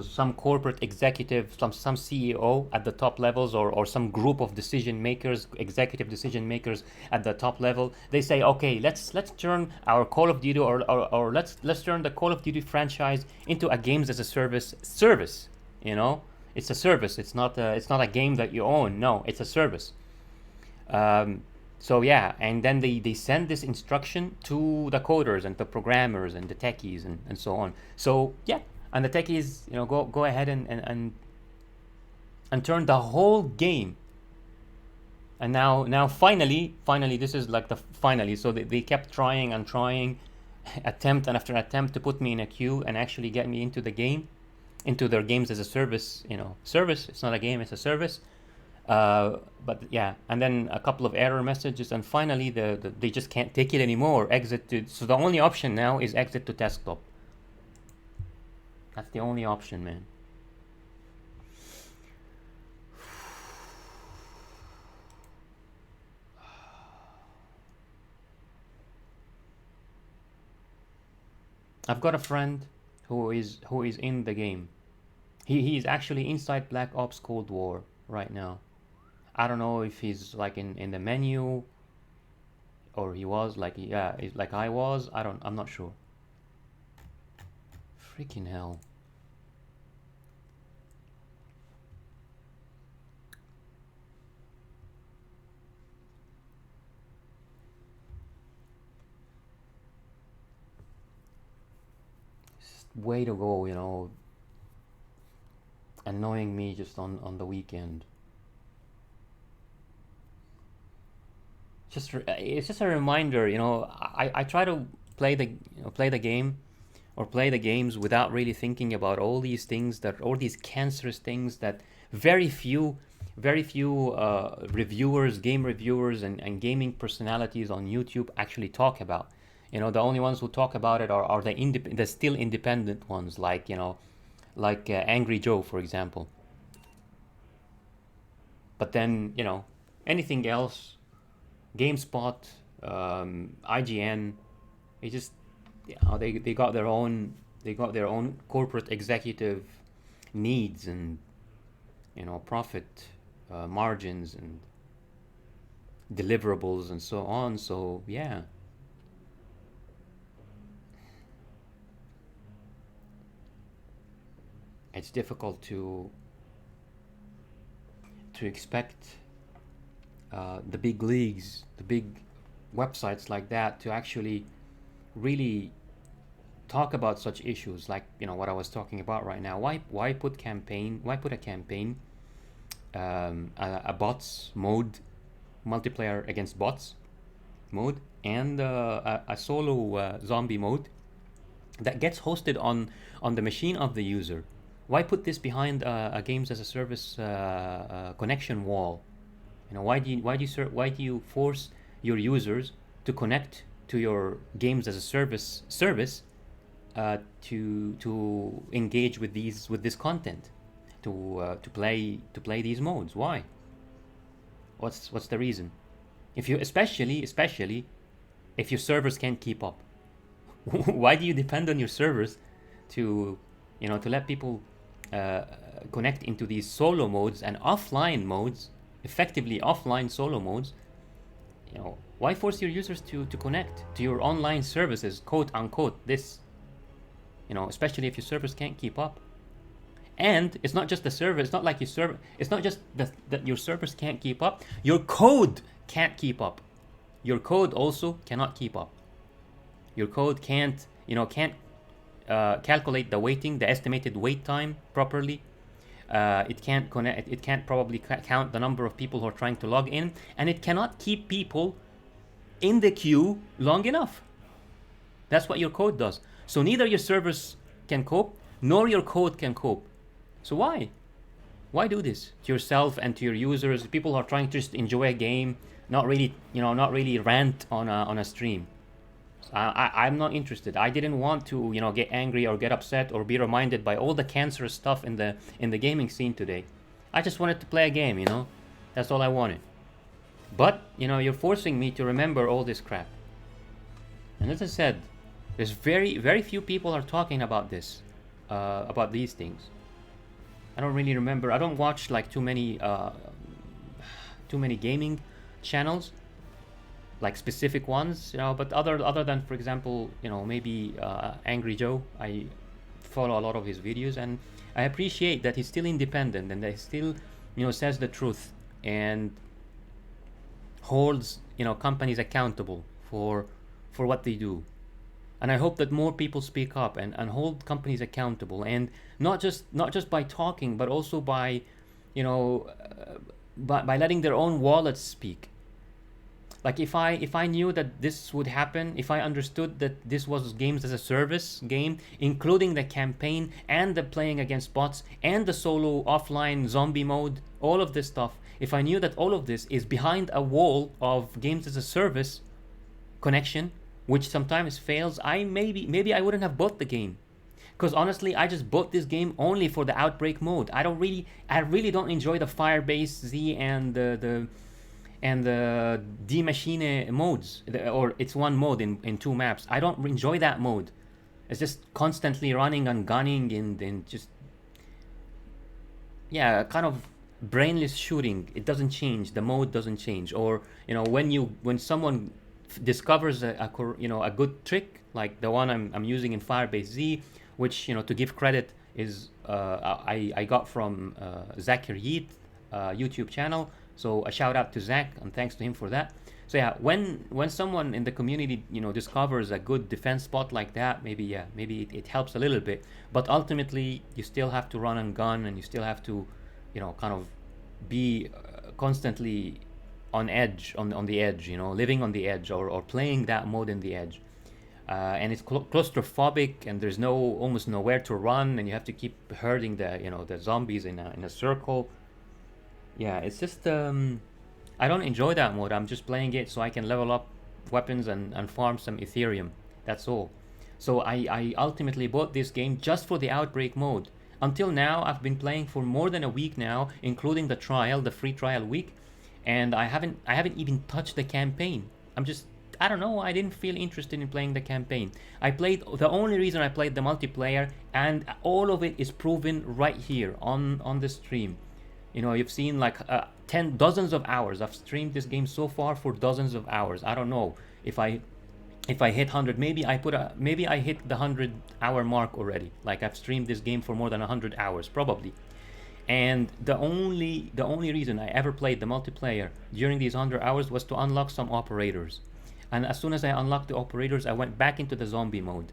so some corporate executive, some CEO at the top levels, or some group of decision makers, executive decision makers at the top level, they say, okay, let's turn our Call of Duty or let's turn the Call of Duty franchise into a games as a service. You know, it's a service. It's not a game that you own. No, it's a service. So yeah, and then they send this instruction to the coders and the programmers and the techies and so on. So yeah, and the techies, you know, go ahead and turn the whole game. And now finally this is like the finally. So they kept trying and trying, attempt after attempt to put me in a queue and actually get me into the game, into their games as a service. You know, service. It's not a game. It's a service. But yeah, and then a couple of error messages, and finally they just can't take it anymore. Exit to, so the only option now is exit to desktop. That's the only option, man. I've got a friend who is in the game. He is actually inside Black Ops Cold War right now. I don't know if he's like in the menu, or he was like, yeah, like I was. I'm not sure. Freaking hell. Way to go, you know, annoying me just on the weekend. It's just a reminder, you know. I try to play the game, or play the games without really thinking about all these things, that all these cancerous things that very few reviewers, game reviewers and gaming personalities on YouTube actually talk about. You know, the only ones who talk about it are the still independent ones, like, you know, like Angry Joe, for example. But then, you know, anything else, GameSpot, IGN, they just, you know, they got their own corporate executive needs and, you know, profit margins and deliverables and so on. So yeah. It's difficult to expect the big leagues, the big websites like that to actually really talk about such issues, like, you know, what I was talking about right now. Why put a campaign, a bots mode, multiplayer against bots mode, and a solo zombie mode that gets hosted on the machine of the user? Why put this behind a games as a service connection wall? You know, why do you force your users to connect to your games as a service to engage with this content, to play these modes? Why? What's the reason? If you especially if your servers can't keep up, why do you depend on your servers to, you know, to let people connect into these solo modes and offline modes, effectively offline solo modes? You know, why force your users to connect to your online services, quote unquote, this, you know, especially if your servers can't keep up? And it's not just the server, it's not like your server, it's not just that your servers can't keep up, your code can't keep up. Your code also cannot keep up. Your code can't calculate the estimated wait time properly. It can't connect. It can't probably count the number of people who are trying to log in, and it cannot keep people in the queue long enough. That's what your code does. So neither your servers can cope, nor your code can cope. So why do this to yourself and to your users? People who are trying to just enjoy a game, not really rant on a stream. I'm not interested. I didn't want to, you know, get angry or get upset or be reminded by all the cancerous stuff in the gaming scene today. I just wanted to play a game, you know. That's all I wanted. But, you know, you're forcing me to remember all this crap. And as I said, there's very few people are talking about this, about these things. I don't really remember. I don't watch like too many gaming channels, like specific ones, you know. But other than, for example, you know, maybe Angry Joe, I follow a lot of his videos, and I appreciate that he's still independent and that he still, you know, says the truth and holds, you know, companies accountable for what they do. And I hope that more people speak up and hold companies accountable, and not just by talking, but also by, you know, by letting their own wallets speak. Like if I knew that this would happen, if I understood that this was games as a service game, including the campaign and the playing against bots and the solo offline zombie mode, all of this stuff, if I knew that all of this is behind a wall of games as a service connection, which sometimes fails, maybe I wouldn't have bought the game. Because honestly, I just bought this game only for the Outbreak mode. I really don't enjoy the Firebase Z and the D Machine modes, or it's one mode in two maps. I don't enjoy that mode. It's just constantly running and gunning and just, yeah, kind of brainless shooting. It doesn't change. The mode doesn't change. Or, you know, when someone discovers a good trick like the one I'm using in Firebase Z, which, you know, to give credit, is I got from Zakir Yeet YouTube channel. So a shout out to Zach and thanks to him for that. So yeah, when someone in the community, you know, discovers a good defense spot like that, maybe it helps a little bit. But ultimately, you still have to run and gun, and you still have to, you know, kind of be constantly on edge, on the edge, you know, living on the edge, or playing that mode in the edge. And it's claustrophobic, and there's almost nowhere to run, and you have to keep herding the zombies in a circle. Yeah, it's just I don't enjoy that mode. I'm just playing it so I can level up weapons and farm some Ethereum. That's all. So I ultimately bought this game just for the Outbreak mode. Until now, I've been playing for more than a week now, including the free trial week, and I haven't even touched the campaign. I don't know, I didn't feel interested in playing the campaign. The only reason I played the multiplayer, and all of it is proven right here on the stream. You know, you've seen like dozens of hours. I've streamed this game so far for dozens of hours. I don't know if I hit 100. Maybe I hit the 100-hour mark already. Like, I've streamed this game for more than 100 hours probably. And the only reason I ever played the multiplayer during these 100 hours was to unlock some operators. And as soon as I unlocked the operators, I went back into the zombie mode.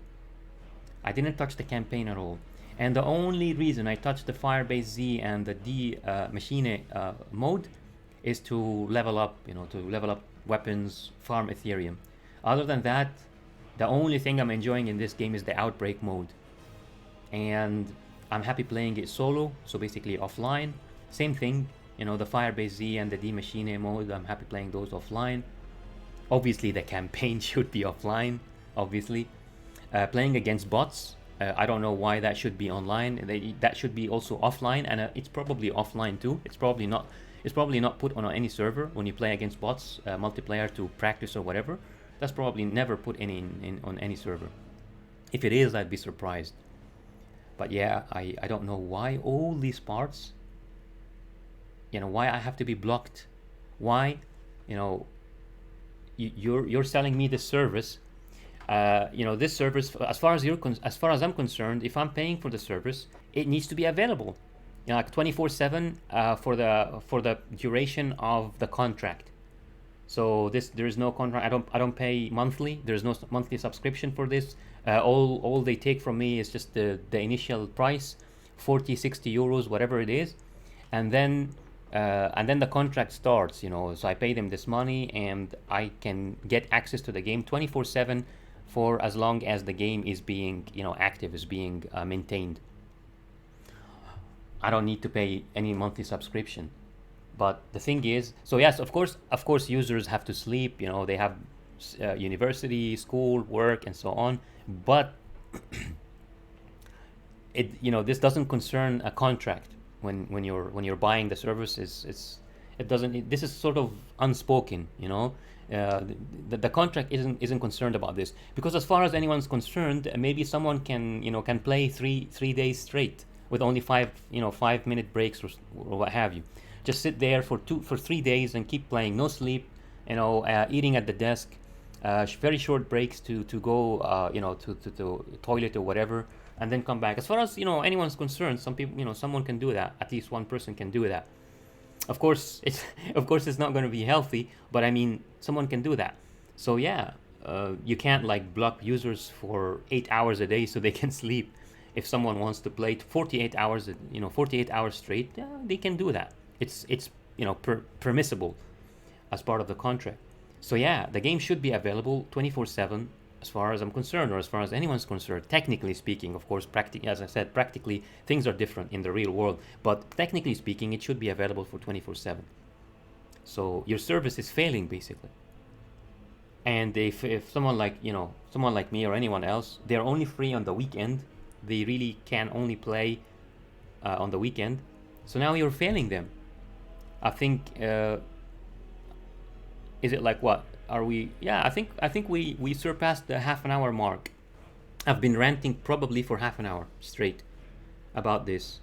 I didn't touch the campaign at all. And the only reason I touched the Firebase Z and the D Machine mode is to level up, weapons, farm Ethereum. Other than that, the only thing I'm enjoying in this game is the Outbreak mode. And I'm happy playing it solo, so basically offline. Same thing, the Firebase Z and the D Machine mode, I'm happy playing those offline. Obviously the campaign should be offline, obviously. Playing against bots, I don't know why that should be online. That should be also offline, and it's probably offline too. It's probably not put on any server when you play against bots, multiplayer to practice or whatever. That's probably never put on any server. If it is, I'd be surprised. But yeah, I don't know why all these parts, why I have to be blocked. Why, you're selling me this service. This service, as far as I'm concerned, if I'm paying for the service, it needs to be available, like 24/7 for the duration of the contract. So there is no contract. I don't pay monthly. There's no monthly subscription for this. All they take from me is just the initial price, 40, 60 euros, whatever it is, and then the contract starts. So I pay them this money, and I can get access to the game 24/7 for as long as the game is being active, is being maintained. I don't need to pay any monthly subscription. But the thing is, so yes, of course, users have to sleep. They have university, school, work, and so on. But this doesn't concern a contract when you're buying the service. It doesn't. This is sort of unspoken. The contract isn't concerned about this, because as far as anyone's concerned, maybe someone can play three days straight with only 5-minute breaks or what have you. Just sit there for 3 days and keep playing, no sleep, eating at the desk, very short breaks to go, to toilet or whatever, and then come back. As far as anyone's concerned, some people, someone can do that. At least one person can do that. Of course, it's not going to be healthy, but I mean, someone can do that. So yeah, you can't like block users for 8 hours a day so they can sleep. If someone wants to play 48 hours, 48 hours straight, they can do that. It's permissible as part of the contract. So yeah, the game should be available 24/7 as far as I'm concerned, or as far as anyone's concerned. Technically speaking, of course, as I said, practically things are different in the real world, but technically speaking, it should be available for 24/7. So your service is failing basically. And if someone like me or anyone else, they're only free on the weekend, they really can only play on the weekend. So now you're failing them. I think is it like what are we? Yeah, I think we surpassed the half an hour mark. I've been ranting probably for half an hour straight about this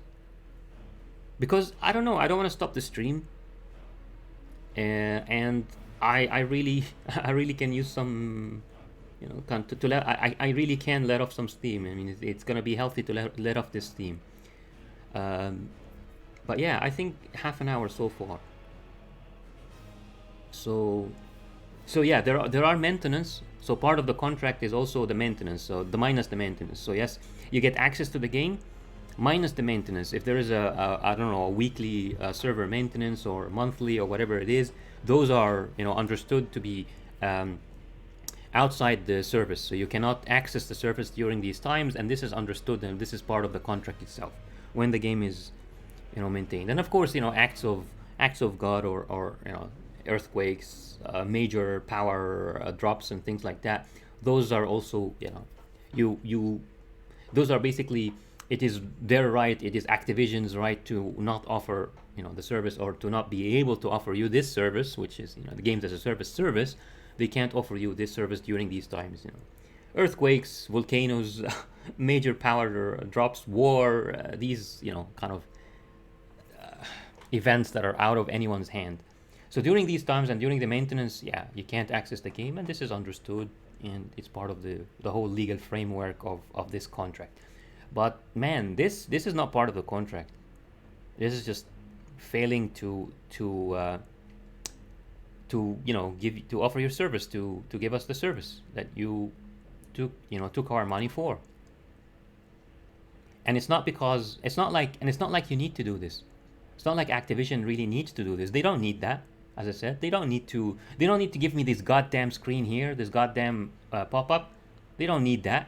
because I don't know. I don't want to stop the stream, and I really I really can use some I really can let off some steam. I mean, it's gonna be healthy to let off this steam. But yeah, I think half an hour so far. So yeah, there are maintenance. So part of the contract is also the maintenance. So minus the maintenance. So yes, you get access to the game minus the maintenance. If there is I don't know, a weekly server maintenance or monthly or whatever it is, those are understood to be outside the service. So you cannot access the service during these times, and this is understood, and this is part of the contract itself when the game is maintained. And of course, acts of God or earthquakes, major power drops and things like that, those are also those are basically, it is their right, it is Activision's right to not offer the service, or to not be able to offer you this service, which is the games as a service. They can't offer you this service during these times. Earthquakes, volcanoes, major power drops, war, these kind of events that are out of anyone's hand. So during these times and during the maintenance, yeah, you can't access the game, and this is understood, and it's part of the whole legal framework of this contract. But man, this is not part of the contract. This is just failing to offer your service, to give us the service that you took our money for. And it's not like you need to do this. It's not like Activision really needs to do this. They don't need that. As I said, they don't need to give me this goddamn screen here, this goddamn pop-up. They don't need that.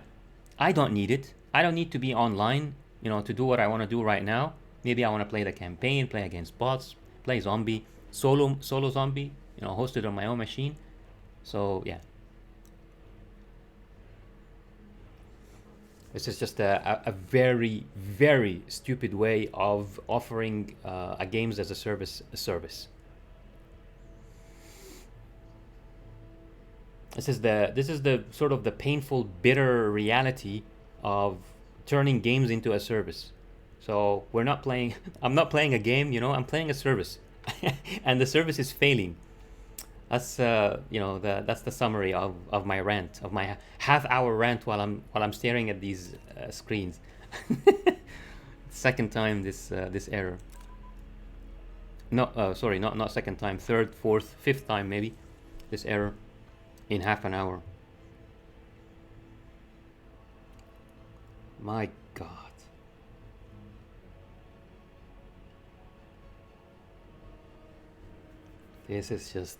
I don't need it. I don't need to be online, to do what I want to do right now. Maybe I want to play the campaign, play against bots, play zombie, solo zombie, hosted on my own machine. So yeah. This is just a very, very stupid way of offering a games as a service. This is the sort of the painful, bitter reality of turning games into a service. So we're not playing. I'm not playing a game. I'm playing a service, and the service is failing. That's that's the summary of my rant, of my half-hour rant while I'm staring at these screens. Second time this error. No, sorry, not second time. Third, fourth, fifth time maybe this error in half an hour. My God. This is just...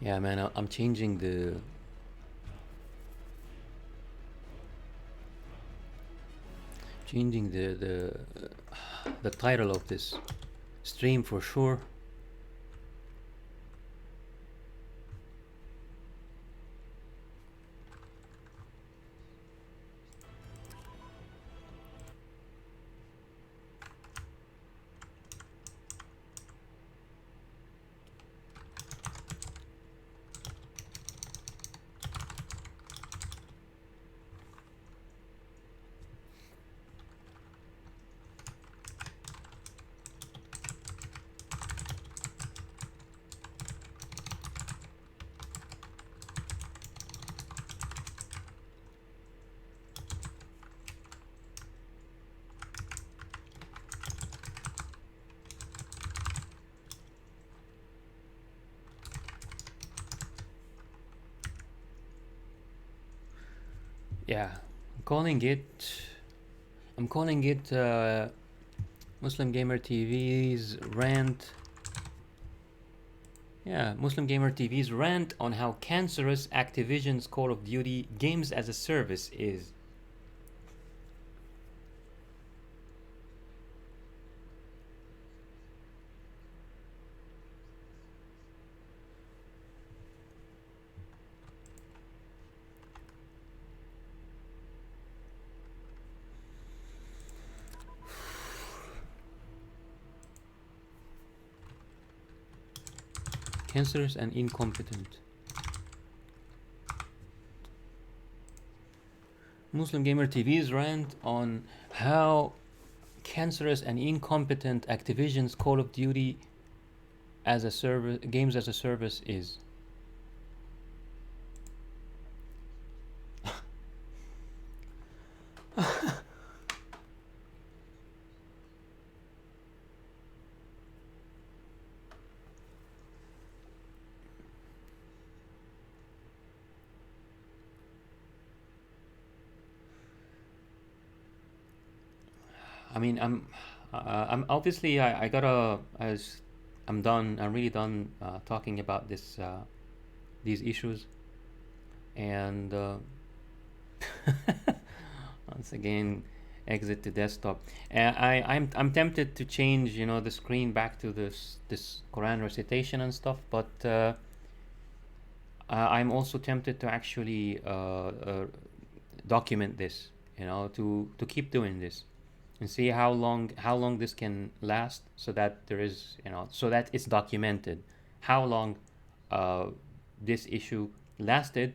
Yeah, man, I'm changing the title of this stream for sure. Yeah, I'm calling it Muslim Gamer TV's rant. Yeah, Muslim Gamer TV's rant on how cancerous Activision's Call of Duty games as a service is. Cancerous and incompetent. Muslim Gamer TV's rant on how cancerous and incompetent Activision's Call of Duty as a service, games as a service is. I mean, I'm obviously I gotta as I'm done. I'm really done talking about these issues, and once again, exit to desktop. I'm tempted to change, you know, the screen back to this Quran recitation and stuff, but I'm also tempted to actually document this, you know, to keep doing this and see how long this can last, so that there is, you know, so that it's documented how long this issue lasted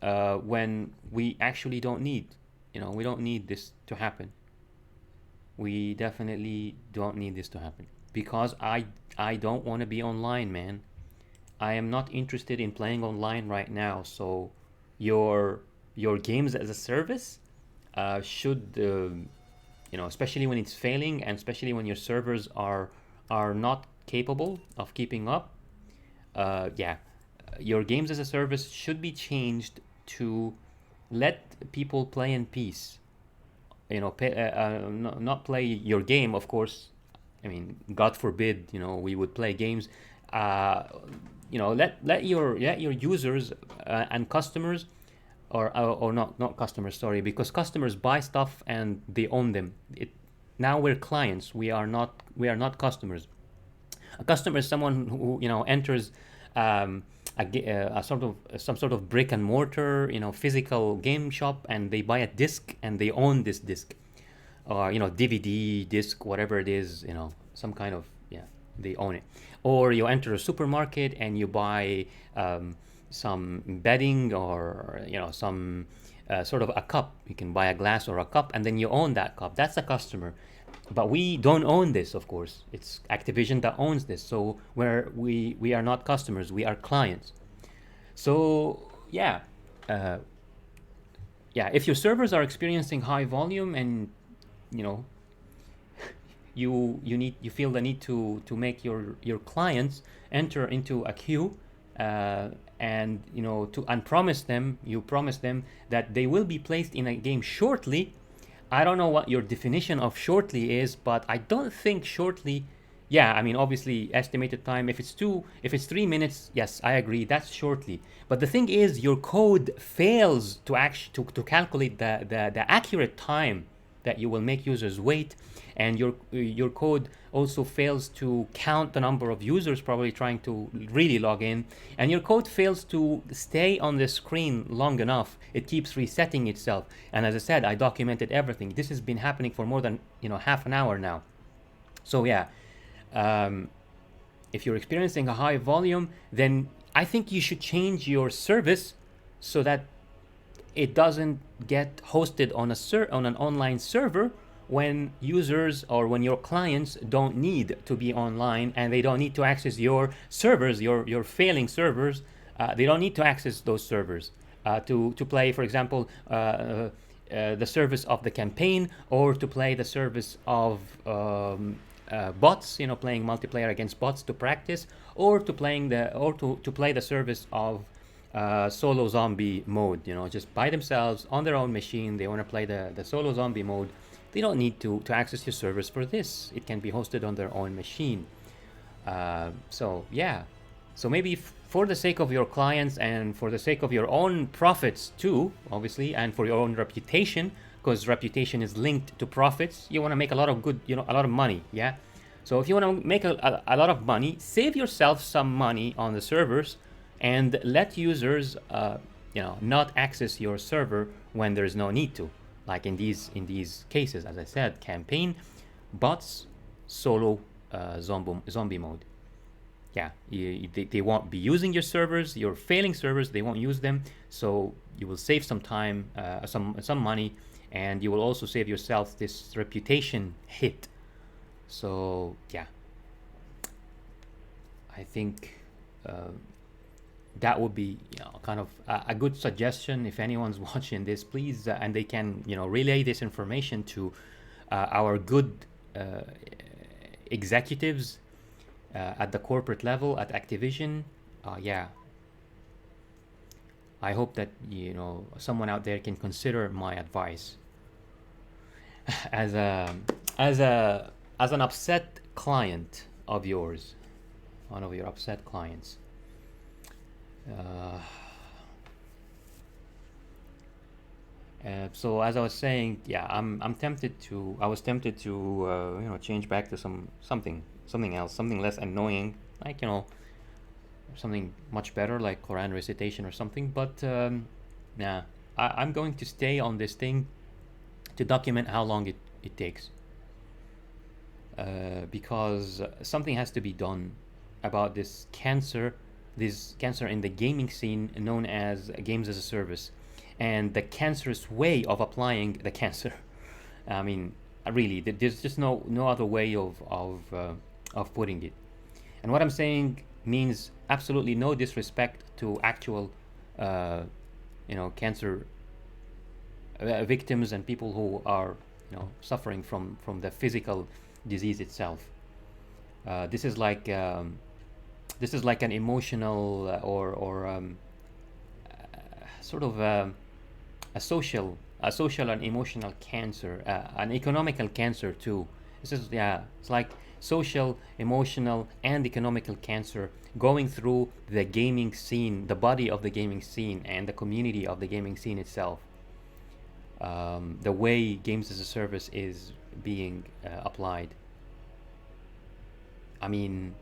when we actually don't need, you know, we don't need this to happen. We definitely don't need this to happen, because I don't want to be online, man. I am not interested in playing online right now. So your games as a service should you know, especially when it's failing, and especially when your servers are not capable of keeping up, yeah, your games as a service should be changed to let people play in peace. You know, not play your game, of course. I mean, God forbid, you know, we would play games. You know, let your users and customers, or not customers, sorry, because customers buy stuff and they own them. Now we're clients. We are not customers. A customer is someone who, you know, enters a sort of some sort of brick and mortar, you know, physical game shop, and they buy a disc and they own this disc, or, you know, DVD disc, whatever it is, you know, some kind of, yeah, they own it. Or you enter a supermarket and you buy some bedding, or, you know, some sort of a cup. You can buy a glass or a cup, and then you own that cup. That's a customer. But we don't own this, of course. It's Activision that owns this. So we are not customers. We are clients. So yeah, yeah. If your servers are experiencing high volume, and, you know, you feel the need to make your clients enter into a queue, and, you know, you promise them that they will be placed in a game shortly. I don't know what your definition of shortly is, but I don't think shortly. Yeah, I mean, obviously estimated time. If it's 3 minutes, yes, I agree, that's shortly. But the thing is, your code fails to calculate the accurate time that you will make users wait, and your code also fails to count the number of users probably trying to really log in, and your code fails to stay on the screen long enough. It keeps resetting itself. And as I said, I documented everything. This has been happening for more than half an hour now. So yeah, if you're experiencing a high volume, then I think you should change your service so that it doesn't get hosted on on an online server when users or when your clients don't need to be online, and they don't need to access your servers, your failing servers. They don't need to access those servers to play, for example, the service of the campaign, or to play the service of bots, playing multiplayer against bots to practice, or to play the service of solo zombie mode, just by themselves on their own machine. They want to play the solo zombie mode. They don't need to access your servers for this. It can be hosted on their own machine. So yeah, so maybe for the sake of your clients and for the sake of your own profits too, obviously, and for your own reputation, because reputation is linked to profits. You want to make a lot of good, a lot of money, yeah? So if you want to make a lot of money, save yourself some money on the servers and let users, not access your server when there's no need to. Like in these cases, as I said, campaign, bots, solo zombie mode. Yeah, they won't be using your servers, your failing servers. They won't use them, so you will save some time, some money, and you will also save yourself this reputation hit. So yeah, I think that would be kind of a good suggestion. If anyone's watching this, please, and they can relay this information to our good executives at the corporate level at Activision. Yeah, I hope that someone out there can consider my advice. As an upset client of yours, one of your upset clients. So as I was saying, yeah, I was tempted to change back to something else, something less annoying, like something much better, like Quran recitation or something. But nah, I'm going to stay on this thing to document how long it takes, because something has to be done about this cancer in the gaming scene known as games as a service, and the cancerous way of applying the cancer. I mean, really, there's just no other way of putting it. And what I'm saying means absolutely no disrespect to actual cancer victims and people who are suffering from the physical disease itself. This is like an emotional or sort of a social and emotional cancer, an economical cancer too. It's like social, emotional, and economical cancer going through the gaming scene, the body of the gaming scene, and the community of the gaming scene itself. The way games as a service is being applied. I mean,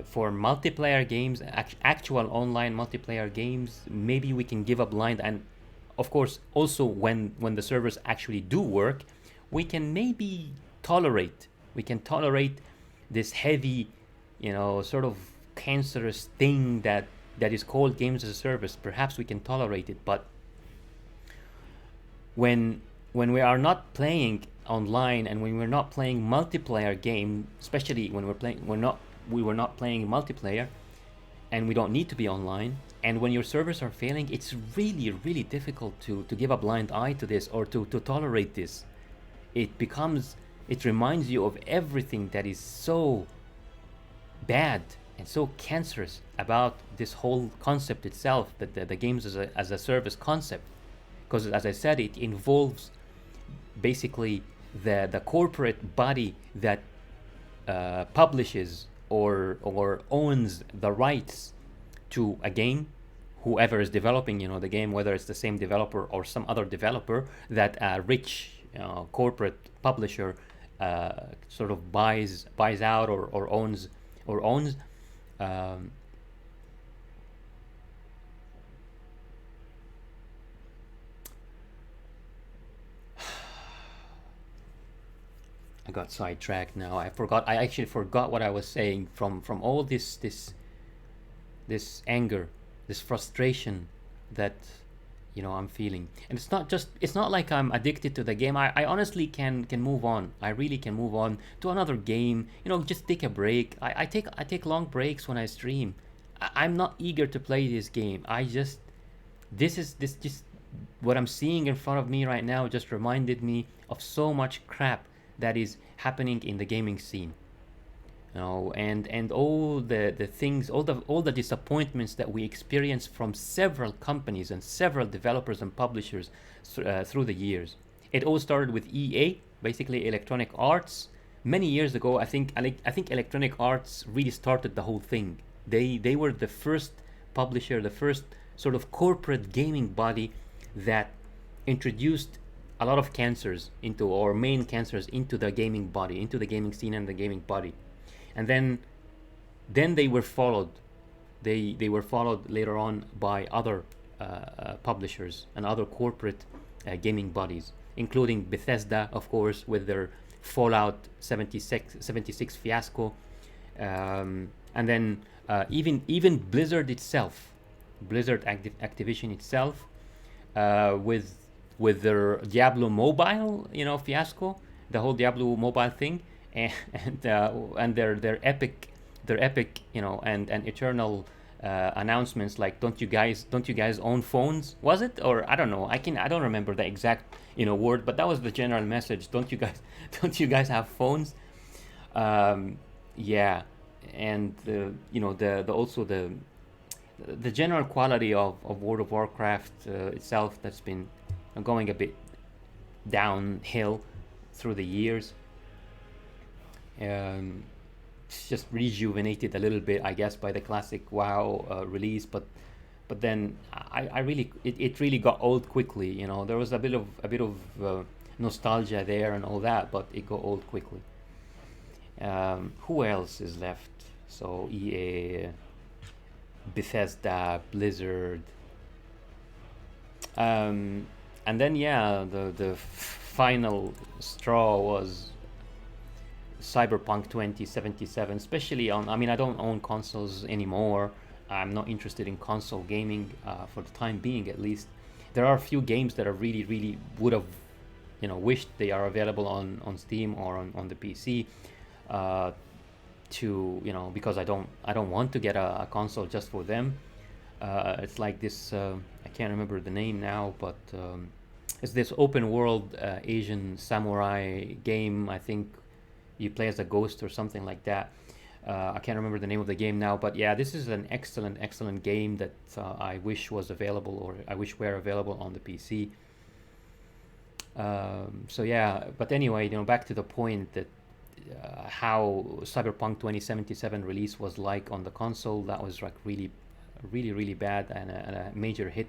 for multiplayer games, actual online multiplayer games, maybe we can give a blind, and of course also when the servers actually do work, we can maybe tolerate this heavy sort of cancerous thing that is called games as a service. Perhaps we can tolerate it, but when we are not playing online and when we're not playing multiplayer game, especially when we were not playing multiplayer and we don't need to be online, and when your servers are failing, it's really, really difficult to give a blind eye to this or to tolerate this. It reminds you of everything that is so bad and so cancerous about this whole concept itself, that the games as a service concept. Because as I said, it involves basically the corporate body that publishes or owns the rights to a game, whoever is developing, the game, whether it's the same developer or some other developer, that a rich corporate publisher sort of buys out or owns. Um, I got sidetracked now. I actually forgot what I was saying from all this anger, this frustration that I'm feeling. And it's not like I'm addicted to the game. I honestly can move on. I really can move on to another game. Just take a break. I take long breaks when I stream. I'm not eager to play this game. This what I'm seeing in front of me right now just reminded me of so much crap that is happening in the gaming scene. And all the things, all the disappointments that we experience from several companies and several developers and publishers through the years. It all started with EA, basically Electronic Arts, many years ago. I think Electronic Arts really started the whole thing. They were the first publisher, the first sort of corporate gaming body that introduced a lot of cancers main cancers into the gaming body, into the gaming scene and the gaming body. And then they were followed. They were followed later on by other publishers and other corporate gaming bodies, including Bethesda, of course, with their Fallout 76 fiasco, and then even Blizzard itself, Activision itself, with their Diablo Mobile, fiasco, the whole Diablo Mobile thing. And their epic, and eternal announcements like, don't you guys own phones? Was it? Or I don't know. I don't remember the exact word, but that was the general message. Don't you guys have phones? Yeah, and also the general quality of World of Warcraft itself, that's been going a bit downhill through the years. It's just rejuvenated a little bit, I guess, by the classic WoW release, but then it really got old quickly. There was a bit of nostalgia there and all that, but it got old quickly. Who else is left? So EA, Bethesda, Blizzard, and then the final straw was Cyberpunk 2077, especially on. I don't own consoles anymore. I'm not interested in console gaming for the time being, at least. There are a few games that I really would have, wished they are available on Steam or on the PC. Because I don't want to get a console just for them. It's like this. I can't remember the name now, but it's this open world Asian samurai game. I think you play as a ghost or something like that. I can't remember the name of the game now, but yeah, this is an excellent game that I wish was available, or I wish were available on the PC. So yeah, but anyway, back to the point that how Cyberpunk 2077 release was like on the console. That was like really bad, and a major hit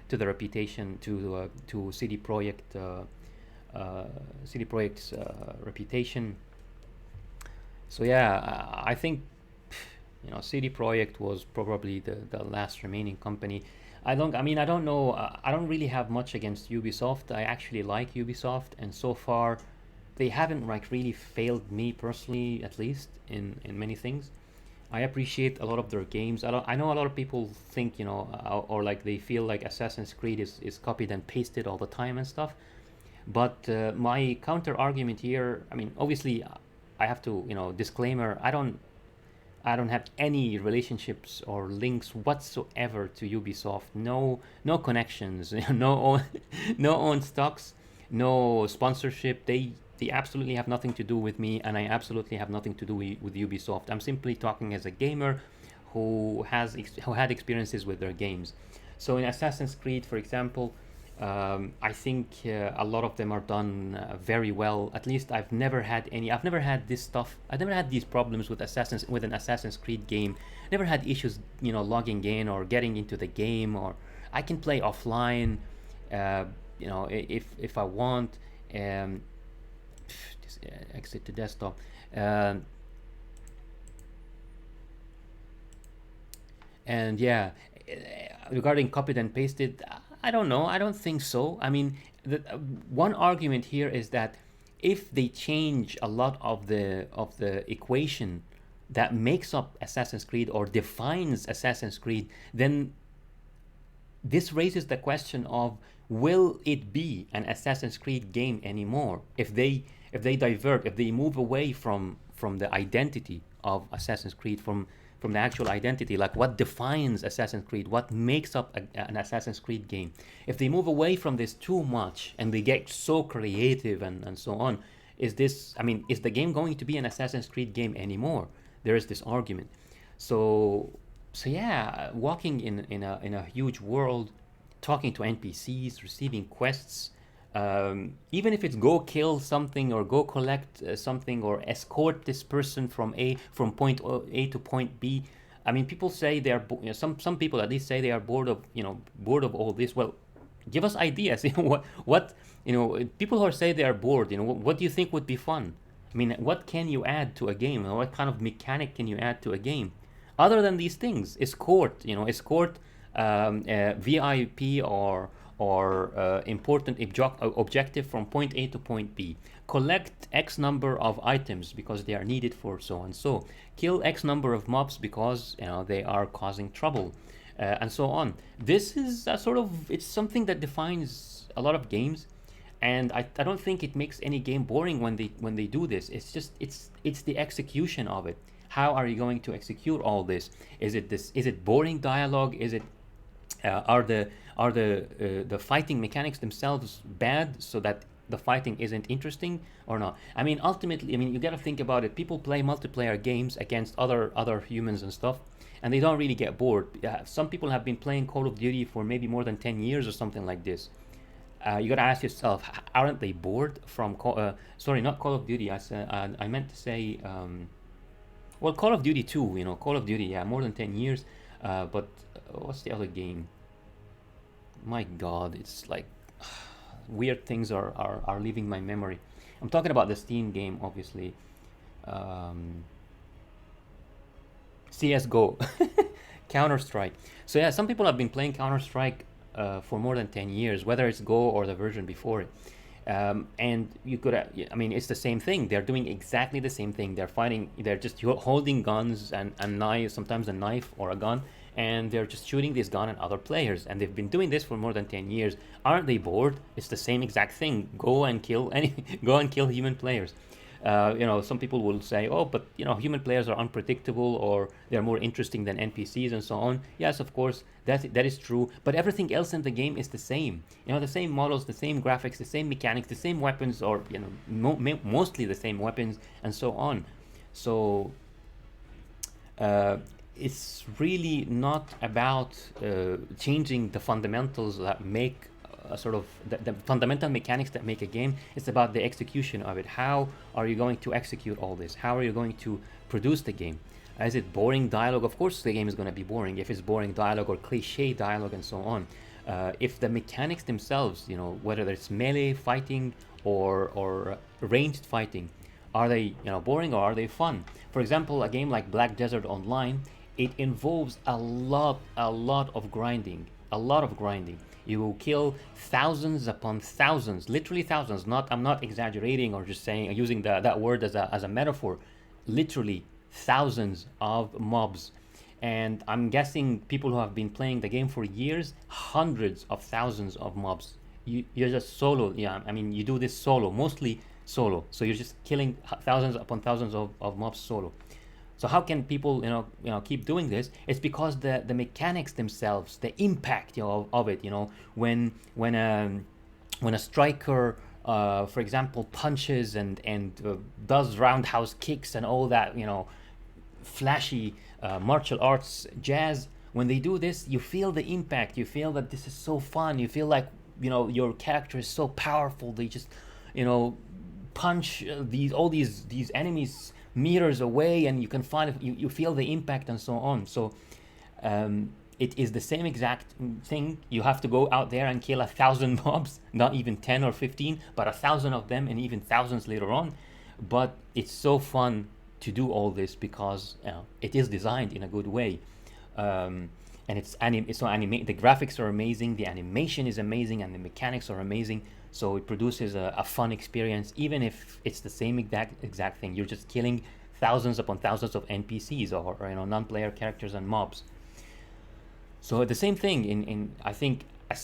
to the reputation, to CD Projekt's reputation. So yeah, I think CD Projekt was probably the last remaining company. I don't know. I don't really have much against Ubisoft. I actually like Ubisoft, and so far they haven't really failed me personally, at least in many things. I appreciate a lot of their games. I know a lot of people think, or like they feel like Assassin's Creed is copied and pasted all the time and stuff. But my counter argument here, obviously, I have to, disclaimer, I don't have any relationships or links whatsoever to Ubisoft. No connections, no own stocks, no sponsorship. They absolutely have nothing to do with me, and I absolutely have nothing to do with Ubisoft. I'm simply talking as a gamer who had experiences with their games. So in Assassin's Creed, for example, I think a lot of them are done very well. At least I've never had any. I've never had this stuff. I've never had these problems with an Assassin's Creed game. Never had issues, logging in or getting into the game. Or I can play offline, if I want. Just exit the desktop. And yeah, regarding copied and pasted, I don't know. I don't think so. I mean, one argument here is that if they change a lot of the equation that makes up Assassin's Creed or defines Assassin's Creed, then this raises the question of, will it be an Assassin's Creed game anymore if they divert, if they move away from the identity of Assassin's Creed, from the actual identity, like what defines Assassin's Creed, what makes up an Assassin's Creed game. If they move away from this too much and they get so creative and so on, is the game going to be an Assassin's Creed game anymore? There is this argument. So yeah, walking in a huge world, talking to NPCs, receiving quests, even if it's go kill something or go collect something or escort this person from point A to point B. I mean, people say they are some people at least say they are bored of all this. Well, give us ideas. What people who say they are bored. What do you think would be fun? I mean, what can you add to a game? What kind of mechanic can you add to a game other than these things? Escort, VIP or important objective from point A to point B. Collect X number of items because they are needed for so and so. Kill X number of mobs because they are causing trouble, and so on. This is it's something that defines a lot of games, and I don't think it makes any game boring when they do this. It's just it's the execution of it. How are you going to execute all this? Is it boring dialogue? Is it are the fighting mechanics themselves bad so that the fighting isn't interesting or not? I mean, ultimately, you got to think about it. People play multiplayer games against other humans and stuff, and they don't really get bored. Some people have been playing Call of Duty for maybe more than 10 years or something like this. You got to ask yourself, aren't they bored from sorry, not Call of Duty. I meant to say well, Call of Duty 2, Call of Duty, yeah, more than 10 years. But what's the other game? My God, it's like weird things are leaving my memory. I'm talking about the Steam game, obviously. CSGO, Counter-Strike. So yeah, some people have been playing Counter-Strike for more than 10 years, whether it's Go or the version before it. And you could, it's the same thing. They're doing exactly the same thing. They're fighting, they're just holding guns and knives, sometimes a knife or a gun, and they're just shooting this gun at other players. And they've been doing this for more than 10 years. Aren't they bored? It's the same exact thing. Go and kill human players. Some people will say, oh, but human players are unpredictable, or they're more interesting than NPCs and so on. Yes, of course, that is true. But everything else in the game is the same. The same models, the same graphics, the same mechanics, the same weapons, or mostly the same weapons, and so on. So it's really not about changing the fundamentals that make the fundamental mechanics that make a game. It's about the execution of it. How are you going to execute all this? How are you going to produce the game? Is it boring dialogue? Of course the game is going to be boring if it's boring dialogue or cliche dialogue and so on. If the mechanics themselves, whether it's melee fighting or ranged fighting, are they boring or are they fun? For example, a game like Black Desert Online, it involves a lot of grinding. You will kill thousands upon thousands, literally thousands. I'm not exaggerating or just saying, using that word as a metaphor. Literally thousands of mobs. And I'm guessing people who have been playing the game for years, hundreds of thousands of mobs. You're just solo. Yeah, you do this solo, mostly solo. So you're just killing thousands upon thousands of mobs solo. So how can people keep doing this? It's because the mechanics themselves, the impact of it. When a striker, for example, punches and does roundhouse kicks and all that, flashy martial arts jazz. When they do this, you feel the impact. You feel that this is so fun. You feel like your character is so powerful. They just, punch these enemies meters away, and you can you feel the impact and so on. So it is the same exact thing. You have to go out there and kill 1,000 mobs, not even 10 or 15, but 1,000 of them, and even thousands later on. But it's so fun to do all this because it is designed in a good way. And it's so the graphics are amazing, the animation is amazing, and the mechanics are amazing. So it produces a fun experience, even if it's the same exact thing. You're just killing thousands upon thousands of NPCs or non-player characters and mobs. So the same thing in I think if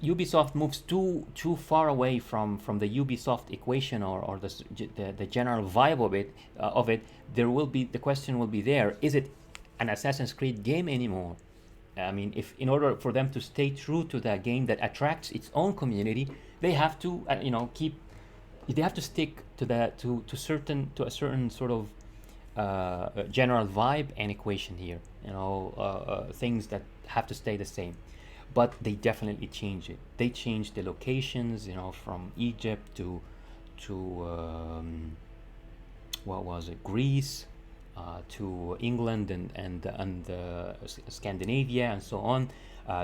Ubisoft moves too far away from the Ubisoft equation or the general vibe of it, the question will be there: is it an Assassin's Creed game anymore? I mean, if in order for them to stay true to that game that attracts its own community, they have to they have to stick to a certain sort of general vibe and equation here. Things that have to stay the same. But they definitely change it. They change the locations, from Egypt to what was it, Greece, to England and Scandinavia and so on.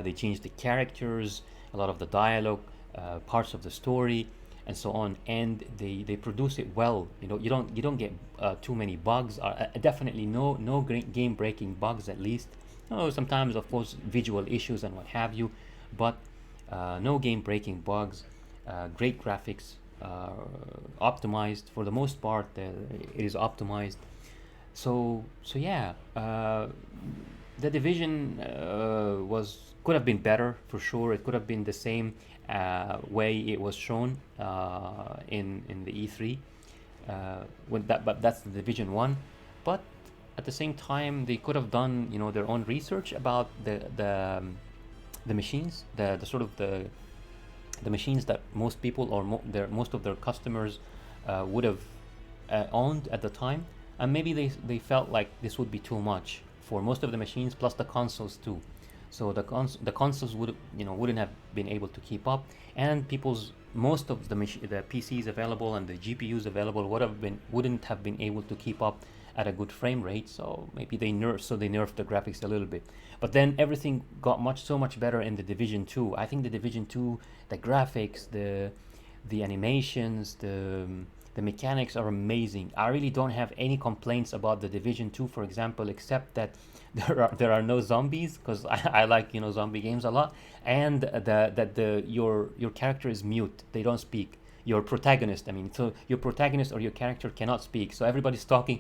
They changed the characters, a lot of the dialogue, parts of the story, and so on. And they produce it well. You don't get too many bugs. Definitely no game breaking bugs, at least. Sometimes, of course, visual issues and what have you, but no game-breaking bugs. Great graphics, optimized for the most part. It is optimized. So yeah, the Division could have been better for sure. It could have been the same way it was shown in the E3. But that's the Division 1. But at the same time, they could have done their own research about the machines, the sort of the machines that most people or most of their customers would have owned at the time, and maybe they felt like this would be too much for most of the machines, plus the consoles too. So the consoles wouldn't have been able to keep up, and most of the PCs available and the GPUs available wouldn't have been able to keep up at a good frame rate. So maybe they nerfed the graphics a little bit. But then everything got so much better in the Division 2. I think the Division 2, the graphics, the animations, the mechanics are amazing. I really don't have any complaints about the Division 2, for example, except that there are no zombies, because I like zombie games a lot, and your character is mute. They don't speak. Your protagonist, so your protagonist or your character cannot speak. So everybody's talking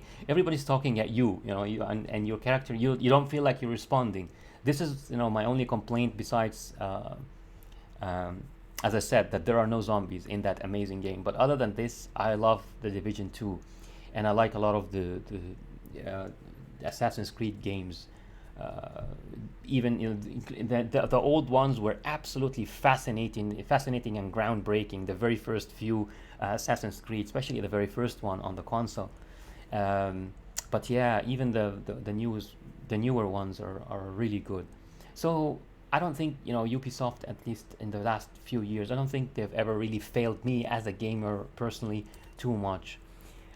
at you, and your character, you don't feel like you're responding. This is my only complaint, besides as I said, that there are no zombies in that amazing game. But other than this, I love the Division 2, and I like a lot of the Assassin's Creed games. Even the old ones were absolutely fascinating and groundbreaking. The very first few Assassin's Creed, especially the very first one on the console. But yeah, even the newer ones are really good. So I don't think Ubisoft, at least in the last few years, I don't think they've ever really failed me as a gamer personally too much.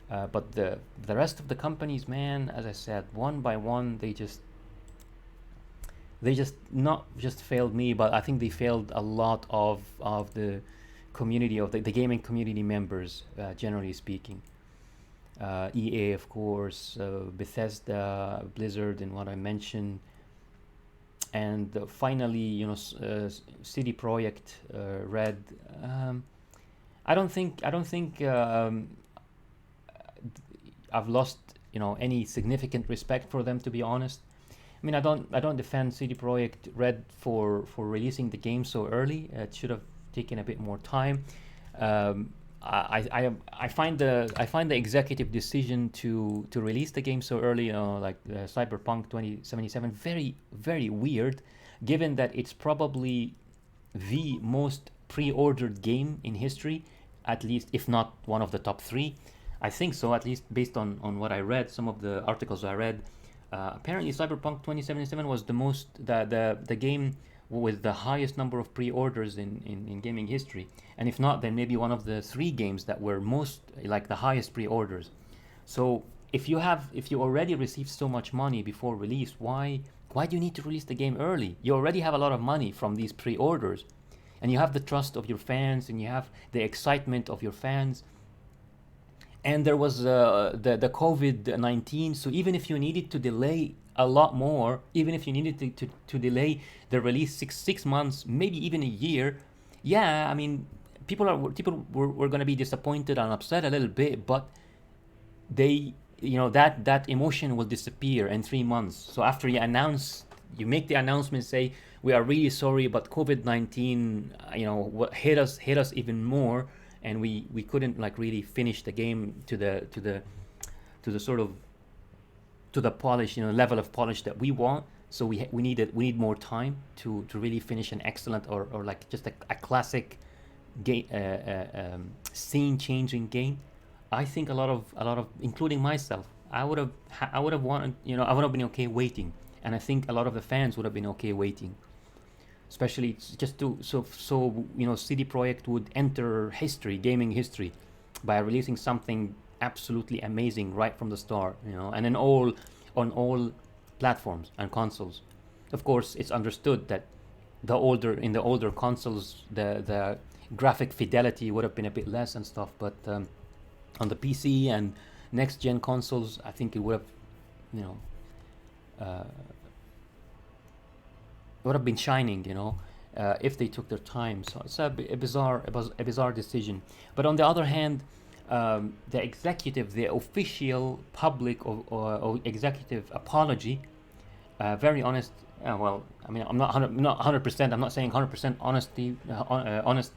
But the rest of the companies, man, as I said, one by one, they just not just failed me, but I think they failed a lot of the community, of the gaming community members, generally speaking. EA, of course, Bethesda, Blizzard, and what I mentioned, and finally, CD Projekt Red. I don't think I've lost any significant respect for them, to be honest. I don't defend CD Projekt Red for releasing the game so early. It should have taken a bit more time. I find the executive decision to release the game so early, like Cyberpunk 2077, very, very weird, given that it's probably the most pre-ordered game in history, at least, if not one of the top 3. I think so, at least based on what I read, some of the articles I read. Apparently Cyberpunk 2077 was the game with the highest number of pre-orders in gaming history, and if not, then maybe one of the 3 games that were most like the highest pre-orders. So if you already received so much money before release, why do you need to release the game early? You already have a lot of money from these pre-orders, and you have the trust of your fans, and you have the excitement of your fans. And there was the COVID-19, so even if you needed to delay a lot more, even if you needed to delay the release six months, maybe even a year, yeah, I mean, people were going to be disappointed and upset a little bit, but they, that emotion will disappear in 3 months. So after you make the announcement, say, we are really sorry, but COVID-19, hit us even more, and we couldn't like really finish the game to the sort of to the polish, level of polish that we want. So we need more time to really finish an excellent or like just a classic game, scene changing game. I think a lot of including myself, I would have wanted, I would have been okay waiting, and I think a lot of the fans would have been okay waiting, especially just so CD Projekt would enter gaming history, by releasing something absolutely amazing right from the start, and on all platforms and consoles. Of course, it's understood that in the older consoles, the graphic fidelity would have been a bit less and stuff, but on the PC and next gen consoles, I think it would have been shining, if they took their time. So it's a bizarre decision. But on the other hand, the official public or executive apology, very honest. Well, I mean, I'm not 100%. I'm not saying 100% honesty, honest.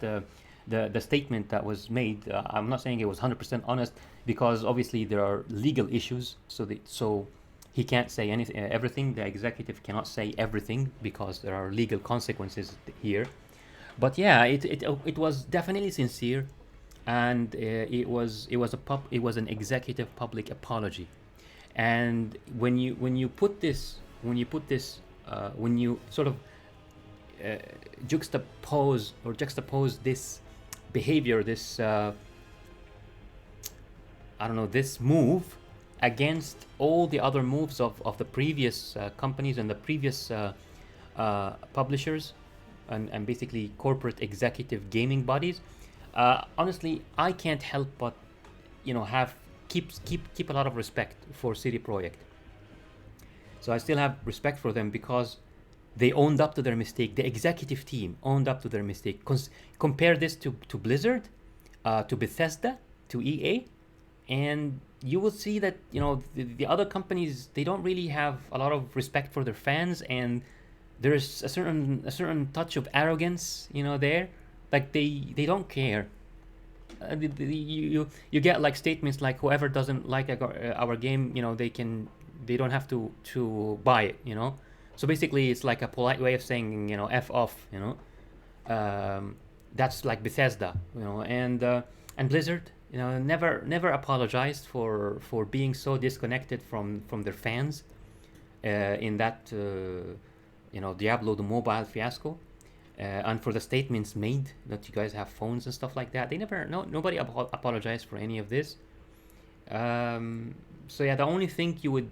The statement that was made, I'm not saying it was 100% honest, because obviously there are legal issues. So he can't say everything. The executive cannot say everything because there are legal consequences here. But yeah, it was definitely sincere, and it was an executive public apology. And when you sort of juxtapose this behavior, this this move against all the other moves of the previous companies and the previous publishers and basically corporate executive gaming bodies, honestly, I can't help but keep a lot of respect for CD Projekt. So I still have respect for them because they owned up to their mistake. The executive team owned up to their mistake. Compare this to Blizzard, to Bethesda, to EA, and you will see that the other companies, they don't really have a lot of respect for their fans, and there's a certain touch of arrogance, there. Like they don't care. You get like statements like, whoever doesn't like our game, they don't have to buy it, So basically, it's like a polite way of saying, F off, That's like Bethesda, and Blizzard, never apologized for being so disconnected from their fans in that Diablo the mobile fiasco, and for the statements made that you guys have phones and stuff like that. Nobody apologized for any of this. So yeah, the only thing you would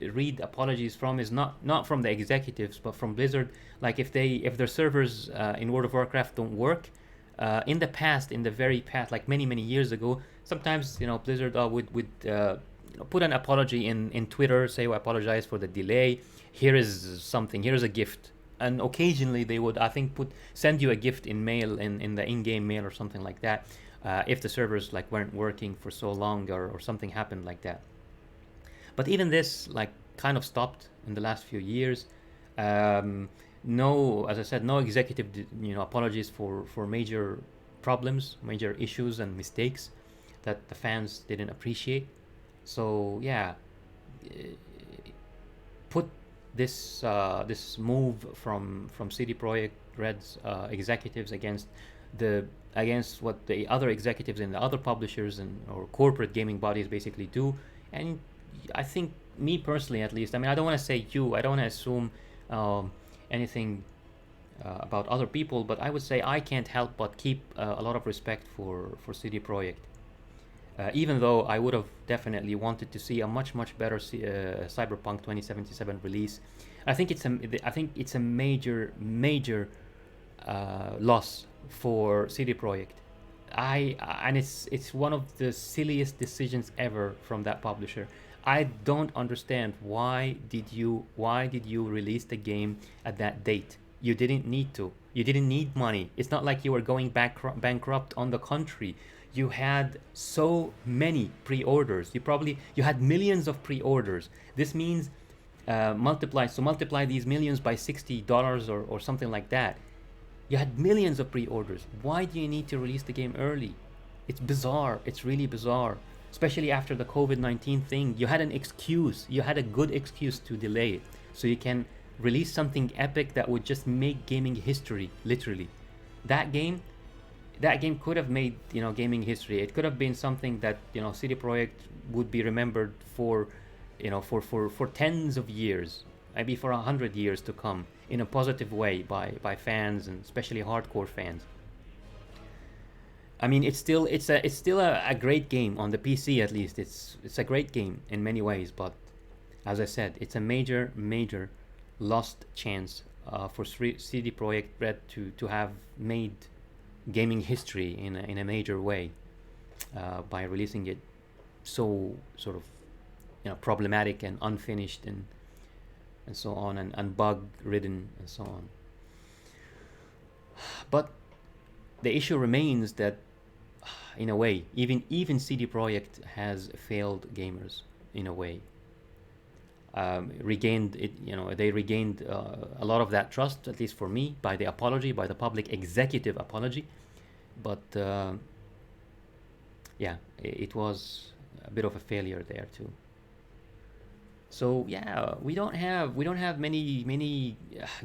read apologies from is not from the executives, but from Blizzard. Like if their servers in World of Warcraft don't work, in the very past, like many years ago, sometimes Blizzard would put an apology in Twitter, say, I apologize for the delay. Here's a gift, and occasionally they would, I think, send you a gift in mail, in the in-game mail or something like that. If the servers like weren't working for so long or something happened like that. But even this like kind of stopped in the last few years. As I said, no executive apologies for major problems, major issues and mistakes that the fans didn't appreciate. So yeah, put this move from CD Projekt Red's executives against what the other executives and the other publishers or corporate gaming bodies basically do. And I think, me personally at least, I mean, I don't want to say I don't want to assume anything about other people, but I would say I can't help but keep a lot of respect for CD Projekt. Even though I would have definitely wanted to see a much better Cyberpunk 2077 release. I think it's a major loss for CD Projekt. And it's one of the silliest decisions ever from that publisher. I don't understand why did you release the game at that date? You didn't need to. You didn't need money. It's not like you were going bankrupt. On the contrary, you had so many pre-orders. You had millions of pre-orders. This means multiply these millions by $60 or something like that. You had millions of pre-orders. Why do you need to release the game early? It's bizarre. It's really bizarre. Especially after the COVID-19 thing. You had an excuse. You had a good excuse to delay it. So you can release something epic that would just make gaming history, literally. That game could have made, gaming history. It could have been something that, CD Projekt would be remembered for, for tens of years, maybe for 100 years to come, in a positive way by fans, and especially hardcore fans. I mean, it's still a great game on the PC, at least. It's a great game in many ways, but as I said, it's a major lost chance for CD Projekt Red to have made gaming history in a major way by releasing it so sort of problematic and unfinished and so on, and bug ridden and so on. But the issue remains that in a way even CD Projekt has failed gamers in a way. Regained it, they regained a lot of that trust, at least for me, by the apology, by the public executive apology. But yeah, it was a bit of a failure there too. So yeah, we don't have many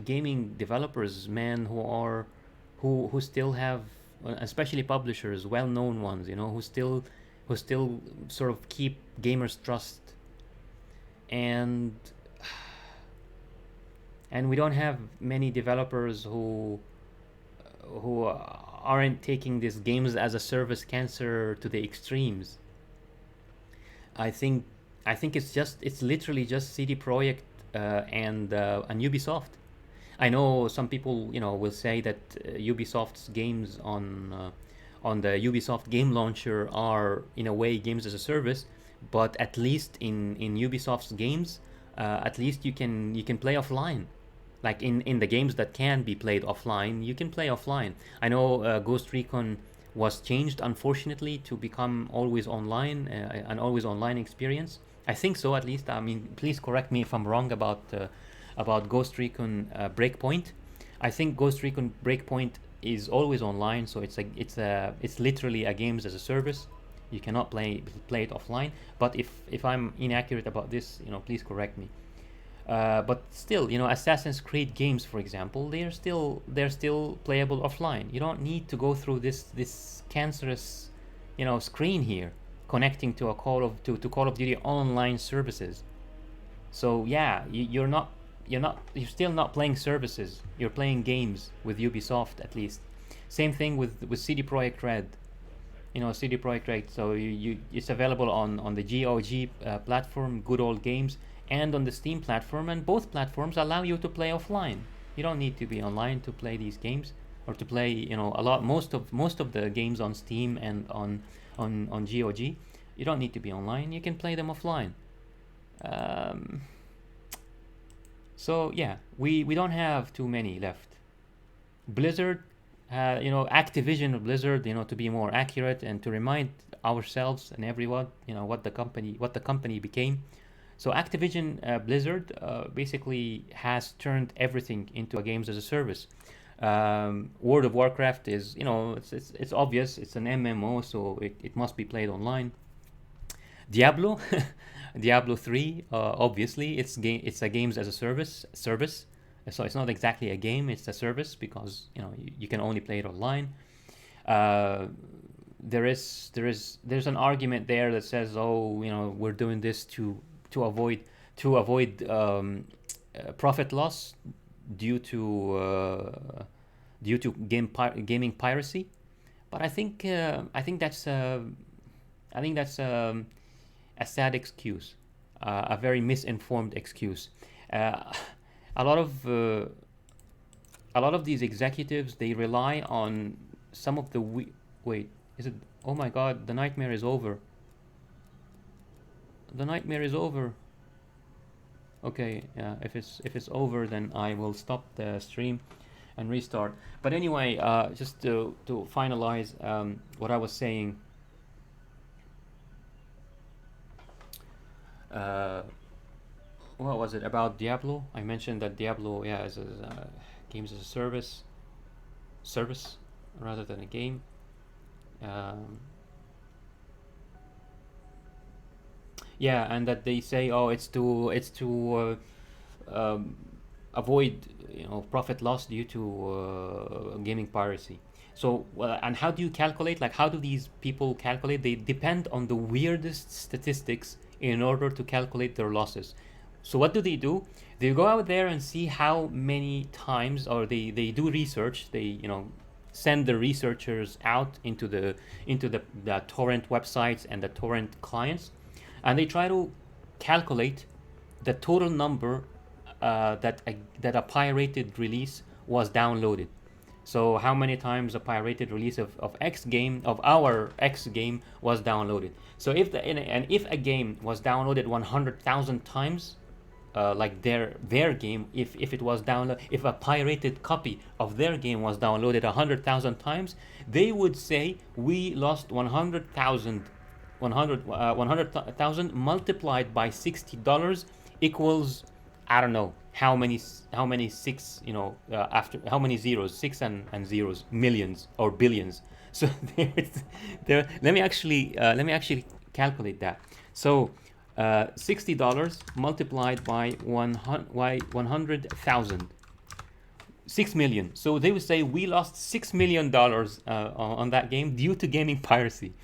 gaming developers, man, who still have, especially publishers, well-known ones, who still sort of keep gamers' trust. And we don't have many developers who aren't taking this games as a service cancer to the extremes. I think it's literally just CD Projekt and Ubisoft. I know some people will say that Ubisoft's games on the Ubisoft game launcher are in a way games as a service. But at least in Ubisoft's games, at least you can play offline. Like in the games that can be played offline, you can play offline. I know Ghost Recon was changed, unfortunately, to become always online, an always online experience. I think so, at least. I mean, please correct me if I'm wrong about Ghost Recon Breakpoint. I think Ghost Recon Breakpoint is always online, so it's literally a games as a service. You cannot play it offline. But if I'm inaccurate about this, please correct me. But still, Assassin's Creed games, for example, they're still playable offline. You don't need to go through this cancerous, screen here connecting to Call of Duty online services. So yeah, you're still not playing services. You're playing games with Ubisoft, at least. Same thing with CD Projekt Red. CD Projekt Red. So it's available on the GOG platform, Good Old Games, and on the Steam platform, and both platforms allow you to play offline. You don't need to be online to play these games, or to play most of the games on Steam and on GOG. You don't need to be online. You can play them offline. So yeah, we don't have too many left. Blizzard, Activision, Blizzard, to be more accurate and to remind ourselves and everyone, what the company became. So Activision Blizzard basically has turned everything into a games as a service. World of Warcraft is, it's obvious, it's an MMO, so it must be played online. Diablo, Diablo 3, obviously, it's a games as a service. So it's not exactly a game; it's a service, because you can only play it online. There's an argument there that says, we're doing this to avoid profit loss. due to gaming piracy. But I think that's a sad excuse, a very misinformed excuse. Uh, a lot of these executives, they rely on some of the wait, is it? Oh my God, the nightmare is over. The nightmare is over. Okay, yeah, if it's over, then I will stop the stream and restart. But anyway, just to finalize what I was saying. What was it about Diablo? I mentioned that Diablo, yeah, is a games as a service rather than a game. Yeah, and that they say, oh, it's to avoid profit loss due to gaming piracy. So and how do you calculate? Like, how do these people calculate? They depend on the weirdest statistics in order to calculate their losses. So what do? They go out there and see how many times, or they do research. They send the researchers out into the torrent websites and the torrent clients, and they try to calculate the total number that a pirated release was downloaded. So how many times a pirated release of our X game was downloaded. So if a game was downloaded 100,000 times, like their game, if a pirated copy of their game was downloaded 100,000 times, they would say we lost 100,000 multiplied by $60 equals, I don't know how many six, after how many zeros, six and zeros, millions or billions. So let me actually calculate that. So $60 multiplied by 100,000, 6 million. So they would say we lost $6 million on that game due to gaming piracy.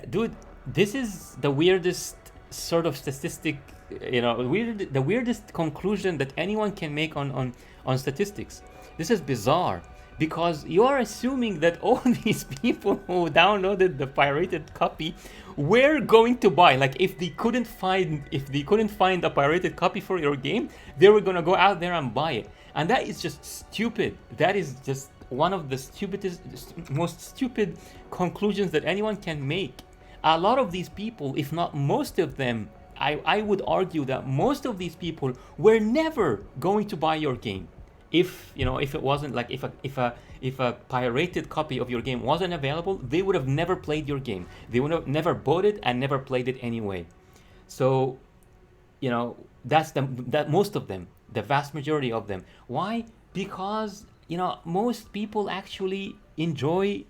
Dude, this is the weirdest sort of statistic, the weirdest conclusion that anyone can make on statistics. This is bizarre, because you are assuming that all these people who downloaded the pirated copy were going to buy. Like, if they couldn't find a pirated copy for your game, they were gonna go out there and buy it. And that is just stupid. That is just one of the most stupid conclusions that anyone can make. A lot of these people, if not most of them, I would argue that most of these people were never going to buy your game. If it wasn't, like, if a pirated copy of your game wasn't available, they would have never played your game. They would have never bought it and never played it anyway. So, that's that most of them, the vast majority of them. Why? Because most people actually enjoy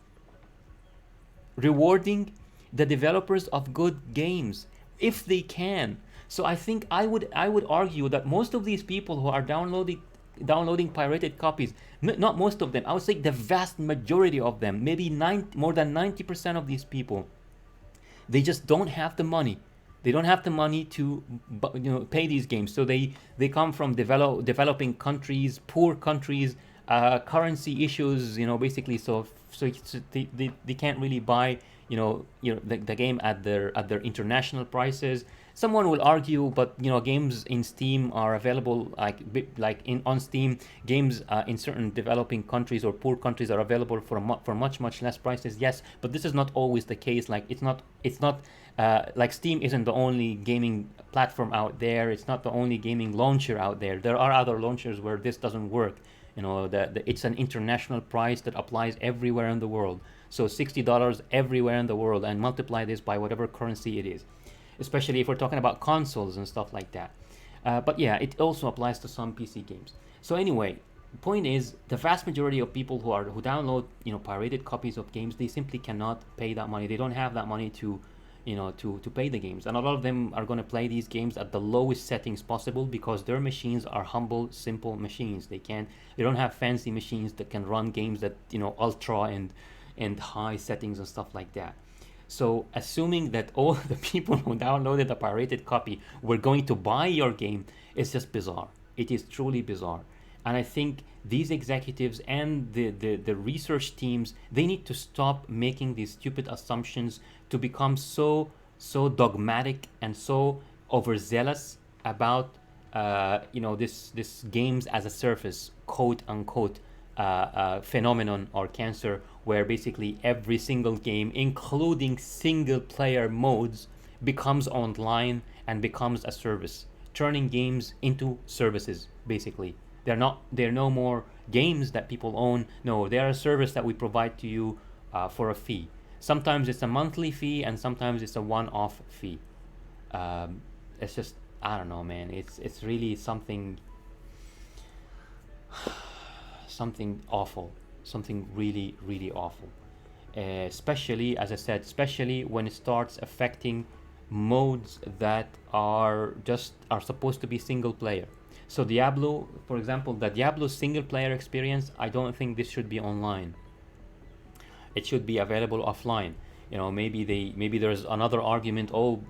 rewarding the developers of good games if they can. So I think I would argue that most of these people who are downloading pirated copies, not most of them, I would say the vast majority of them, maybe more than 90% of these people, they just don't have the money. They don't have the money to pay these games. So they come from developing countries, poor countries, currency issues, basically. So they can't really buy the game at their international prices. Someone will argue, but games in Steam are available, on Steam, games in certain developing countries or poor countries are available for much less prices. Yes, but this is not always the case. Like, it's not like Steam isn't the only gaming platform out there. It's not the only gaming launcher out there. There are other launchers where this doesn't work. It's an international price that applies everywhere in the world. So $60 everywhere in the world, and multiply this by whatever currency it is, especially if we're talking about consoles and stuff like that. But yeah, it also applies to some PC games. So anyway, point is, the vast majority of people who download pirated copies of games, they simply cannot pay that money. They don't have that money to pay the games, and a lot of them are going to play these games at the lowest settings possible because their machines are humble, simple machines. They don't have fancy machines that can run games at ultra and high settings and stuff like that. So assuming that all the people who downloaded a pirated copy were going to buy your game is just bizarre. It is truly bizarre. And I think these executives and the research teams, they need to stop making these stupid assumptions to become so dogmatic and so overzealous about this games as a service, quote unquote, phenomenon or cancer, where basically every single game, including single player modes, becomes online and becomes a service, turning games into services. Basically, they're no more games that people own. No, they're a service that we provide to you for a fee. Sometimes it's a monthly fee, and sometimes it's a one-off fee. It's just, I don't know, man. It's really something awful, something really, really awful. Especially, as I said, especially when it starts affecting modes that are supposed to be single player. So Diablo, for example, the Diablo single player experience, I don't think this should be online. It should be available offline. Maybe there's another argument. Oh,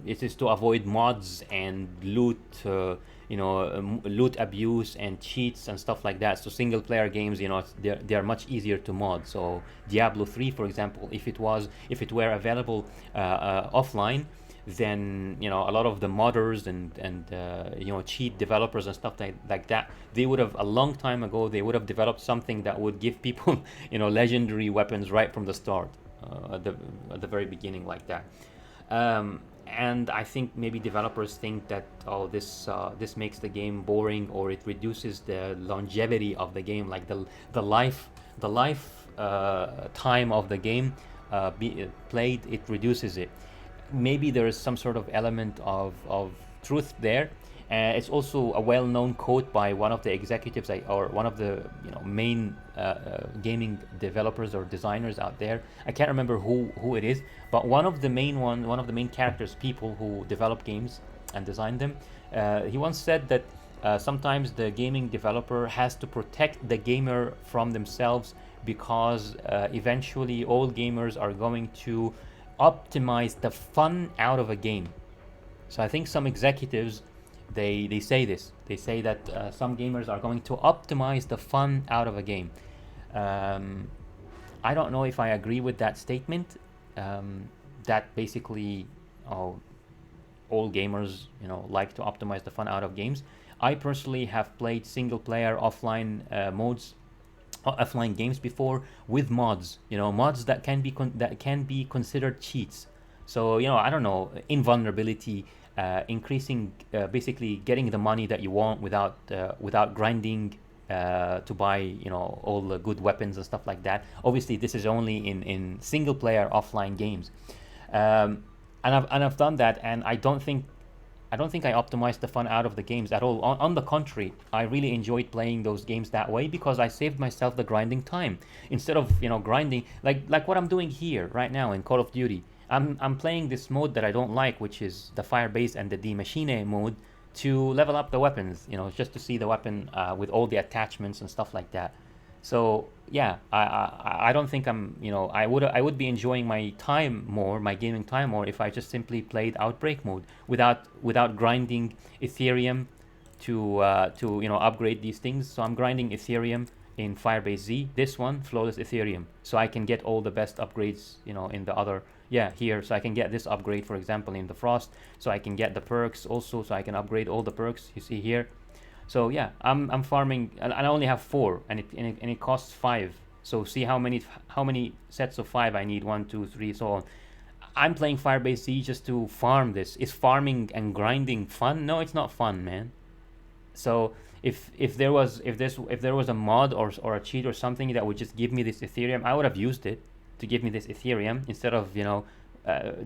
it is to avoid mods and loot, loot abuse and cheats and stuff like that. So single player games, they're much easier to mod. So Diablo 3, for example, if it were available offline, then a lot of the modders and cheat developers and stuff like that, they would have, a long time ago, they would have developed something that would give people legendary weapons right from the start, at the very beginning, like that. And I think maybe developers think that, oh, this makes the game boring, or it reduces the longevity of the game, like the life time of the game played, it reduces it. Maybe there is some sort of element of truth there. It's also a well-known quote by one of the executives, or one of the main gaming developers or designers out there. I can't remember who it is, but one of the main characters, people who develop games and design them. He once said that sometimes the gaming developer has to protect the gamer from themselves, because eventually all gamers are going to optimize the fun out of a game. So I think some executives, they say this. They say that some gamers are going to optimize the fun out of a game. I don't know if I agree with that statement. That basically, all gamers, like to optimize the fun out of games. I personally have played single player offline offline games before with mods, mods that can be considered cheats. So I don't know, invulnerability, increasing, basically getting the money that you want without grinding to buy all the good weapons and stuff like that. Obviously, this is only in single player offline games, and I've done that, and I don't think I optimized the fun out of the games at all. On the contrary, I really enjoyed playing those games that way, because I saved myself the grinding time. Instead of grinding like what I'm doing here right now in Call of Duty. I'm playing this mode that I don't like, which is the Firebase and the Machine mode, to level up the weapons. Just to see the weapon with all the attachments and stuff like that. So yeah, I don't think I would be enjoying my gaming time more, if I just simply played Outbreak mode without grinding Ethereum to upgrade these things. So I'm grinding Ethereum in Firebase Z, this one Flawless Ethereum, so I can get all the best upgrades in the other, here. So I can get this upgrade, for example, in the Frost, so I can get the perks also, so I can upgrade all the perks you see here. So yeah, I'm farming, and I only have 4, and it costs 5. So see how many sets of 5 I need. 1, 2, 3, so on. I'm playing Firebase Z just to farm this. Is farming and grinding fun? No, it's not fun, man. So if there was a mod or a cheat or something that would just give me this Ethereum, I would have used it to give me this Ethereum, instead of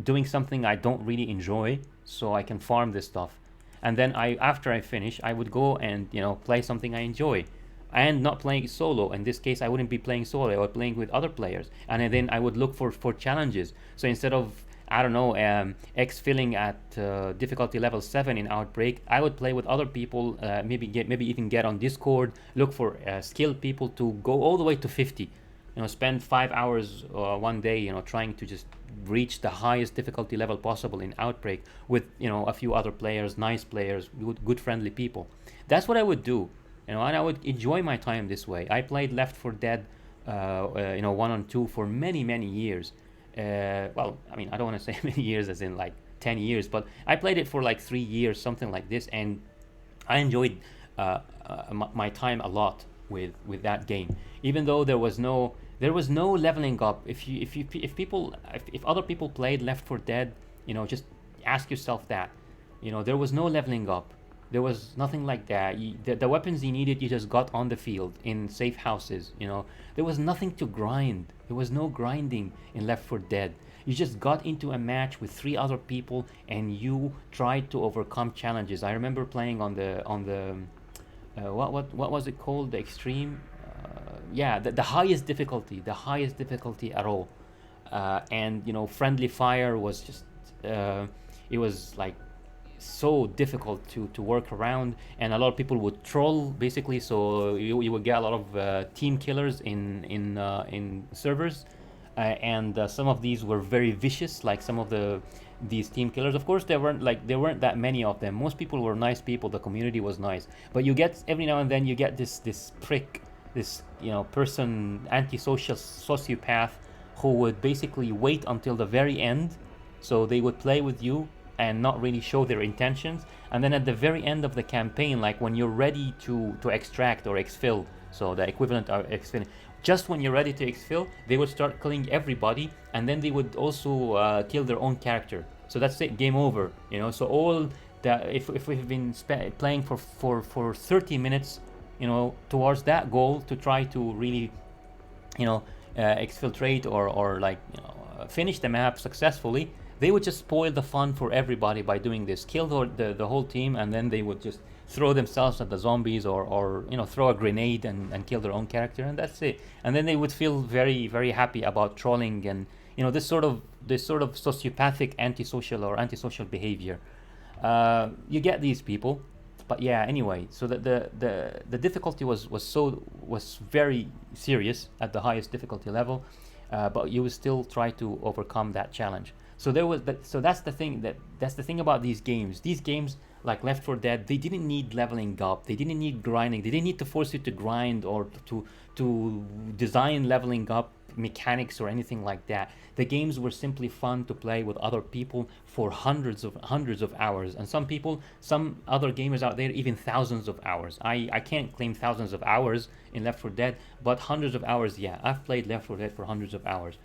doing something I don't really enjoy, so I can farm this stuff. And then after I finish, I would go and play something I enjoy, and not playing solo. In this case, I wouldn't be playing solo. I would playing with other players, and then I would look for challenges. So instead of, I don't know, exfilling at difficulty level 7 in Outbreak, I would play with other people. Maybe even get on Discord, look for skilled people to go all the way to 50. Spend 5 hours one day, trying to just reach the highest difficulty level possible in Outbreak with, a few other players, nice players, good friendly people. That's what I would do. and I would enjoy my time this way. I played Left 4 Dead, 1 and 2 for many years. Well, I mean, I don't want to say many years as in like 10 years, but I played it for like 3 years, something like this, and I enjoyed my time a lot with that game. Even though there was no leveling up. If other people played Left 4 Dead, just ask yourself that. There was no leveling up. There was nothing like that. The weapons you needed, you just got on the field in safe houses. There was nothing to grind. There was no grinding in Left 4 Dead. You just got into a match with 3 other people and you tried to overcome challenges. I remember playing on the what was it called? The extreme. The highest difficulty at all. And friendly fire was just it was like so difficult to work around, and a lot of people would troll basically, so you would get a lot of team killers in servers, and some of these were very vicious, like some of these team killers. Of course, there weren't that many of them. Most people were nice people. The community was nice, but you get every now and then you get this prick, this person, antisocial sociopath, who would basically wait until the very end, so they would play with you and not really show their intentions, and then at the very end of the campaign, like when you're ready to extract or exfil, so the equivalent of exfil, just when you're ready to exfil, they would start killing everybody, and then they would also kill their own character. So that's it, game over. So all that, if we've been playing for 30 minutes, towards that goal, to try to really, exfiltrate or like finish the map successfully, they would just spoil the fun for everybody by doing this. Kill the whole team, and then they would just throw themselves at the zombies or throw a grenade and kill their own character, and that's it. And then they would feel very, very happy about trolling and this sort of sociopathic antisocial behavior. You get these people, but yeah. Anyway, so the difficulty was very serious at the highest difficulty level, but you would still try to overcome that challenge. So that's the thing about these games. These games like Left 4 Dead, they didn't need leveling up. They didn't need grinding. They didn't need to force you to grind or to design leveling up mechanics or anything like that. The games were simply fun to play with other people for hundreds of hours, and some other gamers out there, even thousands of hours. I can't claim thousands of hours in Left 4 Dead, but hundreds of hours, yeah. I've played Left 4 Dead for hundreds of hours.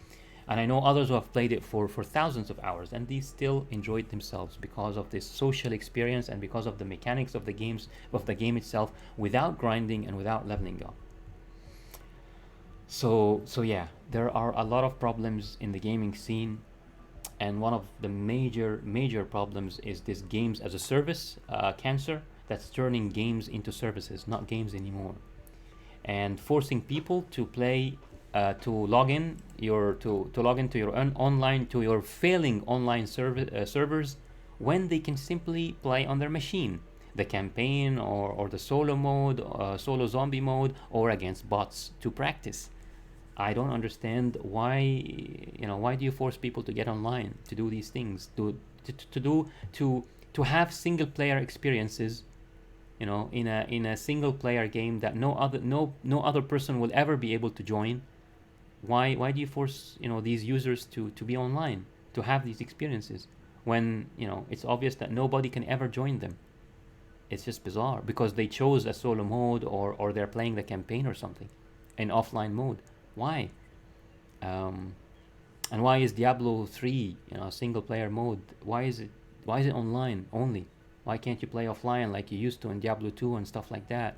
And I know others who have played it for thousands of hours, and these still enjoyed themselves because of this social experience and because of the mechanics of the game itself, without grinding and without leveling up. So yeah, there are a lot of problems in the gaming scene, and one of the major problems is this games as a service cancer that's turning games into services, not games anymore, and forcing people to play. To log into your online, to your failing online servers, when they can simply play on their machine, the campaign or the solo mode, solo zombie mode, or against bots to practice. I don't understand why do you force people to get online to do these things, to have single player experiences, in a single player game that no other person will ever be able to join. Why do you force these users to be online, to have these experiences, when it's obvious that nobody can ever join them? It's just bizarre, because they chose a solo mode or they're playing the campaign or something in offline mode. Why? And why is Diablo 3 single player mode? Why is it online only? Why can't you play offline like you used to in Diablo 2 and stuff like that?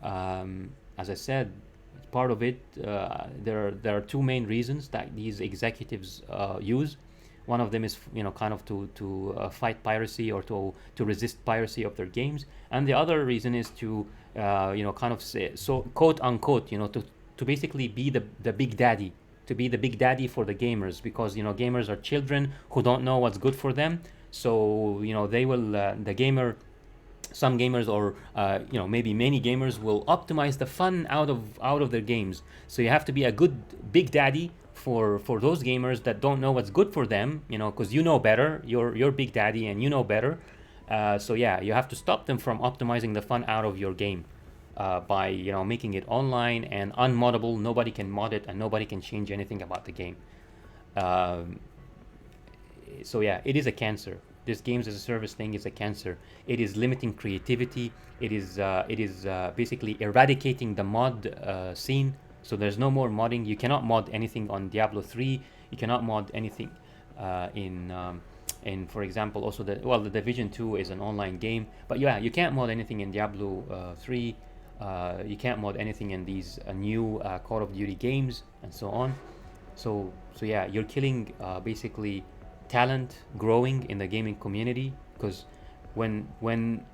As I said, part of it, there are two main reasons that these executives use. One of them is kind of to fight piracy or to resist piracy of their games, and the other reason is to kind of say, so quote unquote, to basically be the big daddy, to be the big daddy for the gamers, because gamers are children who don't know what's good for them. So they will some gamers, or maybe many gamers, will optimize the fun out of their games. So you have to be a good big daddy for those gamers that don't know what's good for them, because you know better. You're big daddy and you know better. So yeah, you have to stop them from optimizing the fun out of your game. by making it online and unmoddable. Nobody can mod it and nobody can change anything about the game. So yeah, it is a cancer. This games as a service thing is a cancer. It is limiting creativity. It is basically eradicating the mod scene. So there's no more modding. You cannot mod anything on Diablo 3. You cannot mod anything in for example, also the Division 2 is an online game. But yeah, you can't mod anything in Diablo 3. You can't mod anything in these new Call of Duty games and so on. So yeah, you're killing basically talent growing in the gaming community, because when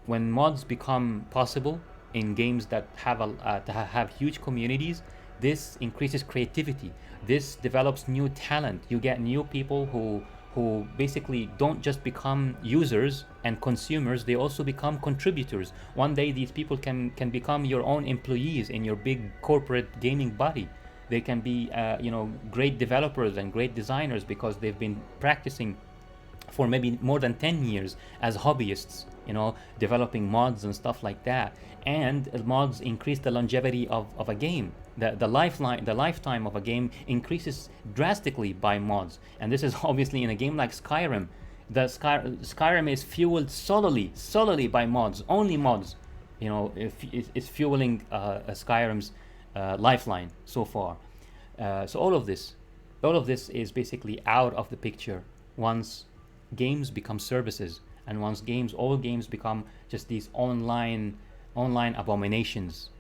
mods become possible in games that have huge communities, this increases creativity. This develops new talent. You get new people who basically don't just become users and consumers, they also become contributors. One day these people can become your own employees in your big corporate gaming body. They can be great developers and great designers because they've been practicing for maybe more than 10 years as hobbyists, developing mods and stuff like that. And mods increase the longevity of a game. The lifetime of a game increases drastically by mods. And this is obviously in a game like Skyrim. Skyrim is fueled solely by mods. Only mods, is fueling Skyrim's lifeline so far. So all of this is basically out of the picture once games become services, and once all games become just these online abominations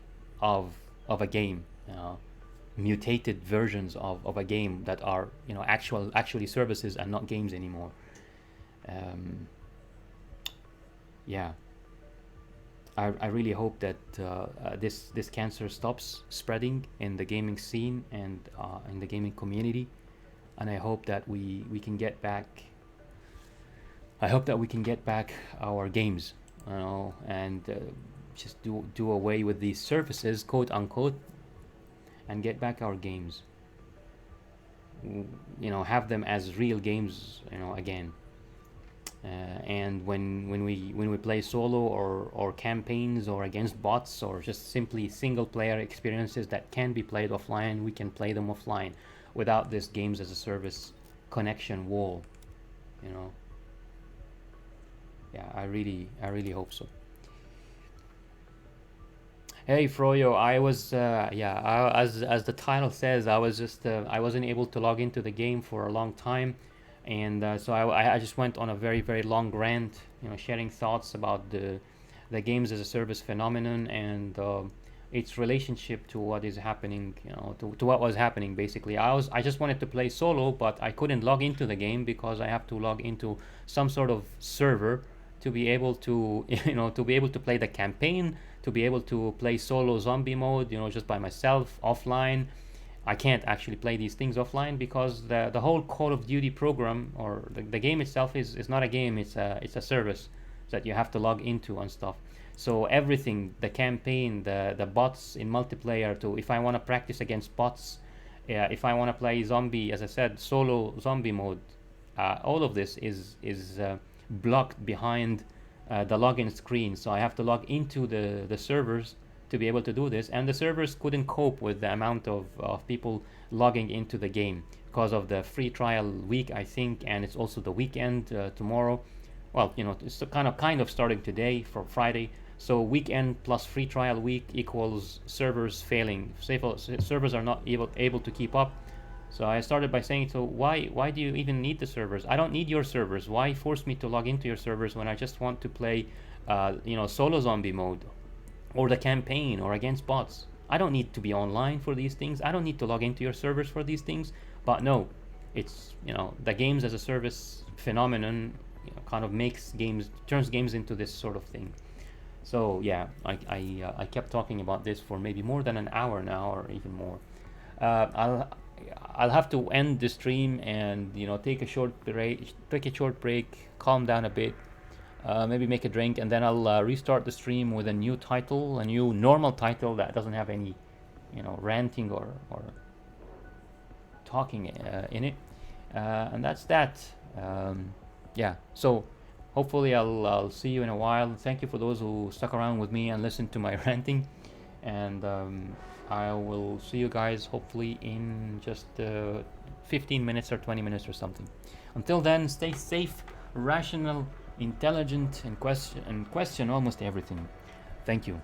of a game, mutated versions of a game that are actually services and not games anymore. Yeah, I really hope that this cancer stops spreading in the gaming scene and in the gaming community, and I hope that we can get back. I hope that we can get back our games, and just do away with these services, quote unquote, and get back our games. Have them as real games, again. And when we play solo or campaigns or against bots or just simply single player experiences that can be played offline, we can play them offline without this games as a service connection wall. Yeah, I really hope so. Hey Froyo, I was as the title says, I was just I wasn't able to log into the game for a long time, and so I just went on a very, very long rant, sharing thoughts about the games as a service phenomenon and its relationship to what is happening, to what was happening basically. I just wanted to play solo, but I couldn't log into the game because I have to log into some sort of server to be able to play the campaign, to be able to play solo zombie mode, just by myself offline. I can't actually play these things offline because the whole Call of Duty program, or the game itself, is not a game. It's a service that you have to log into and stuff. So everything, the campaign, the bots in multiplayer, if I want to practice against bots, if I want to play zombie, as I said, solo zombie mode, all of this is blocked behind the login screen. So I have to log into the servers to be able to do this, and the servers couldn't cope with the amount of people logging into the game because of the free trial week, I think, and it's also the weekend tomorrow. Well, it's kind of starting today for Friday. So weekend plus free trial week equals servers failing. Servers are not able to keep up. So I started by saying, so why do you even need the servers? I don't need your servers. Why force me to log into your servers when I just want to play solo zombie mode or the campaign or against bots? I don't need to be online for these things. I don't need to log into your servers for these things. But no, it's the games as a service phenomenon kind of turns games into this sort of thing. So yeah, I kept talking about this for maybe more than an hour now, or even more. I'll have to end the stream and take a short break, calm down a bit, maybe make a drink, and then I'll restart the stream with a new title, a new normal title that doesn't have any ranting or talking in it, and that's that. Yeah, so hopefully I'll see you in a while. Thank you for those who stuck around with me and listened to my ranting, and I will see you guys hopefully in just 15 minutes or 20 minutes or something. Until then, stay safe, rational, intelligent, and question almost everything. Thank you.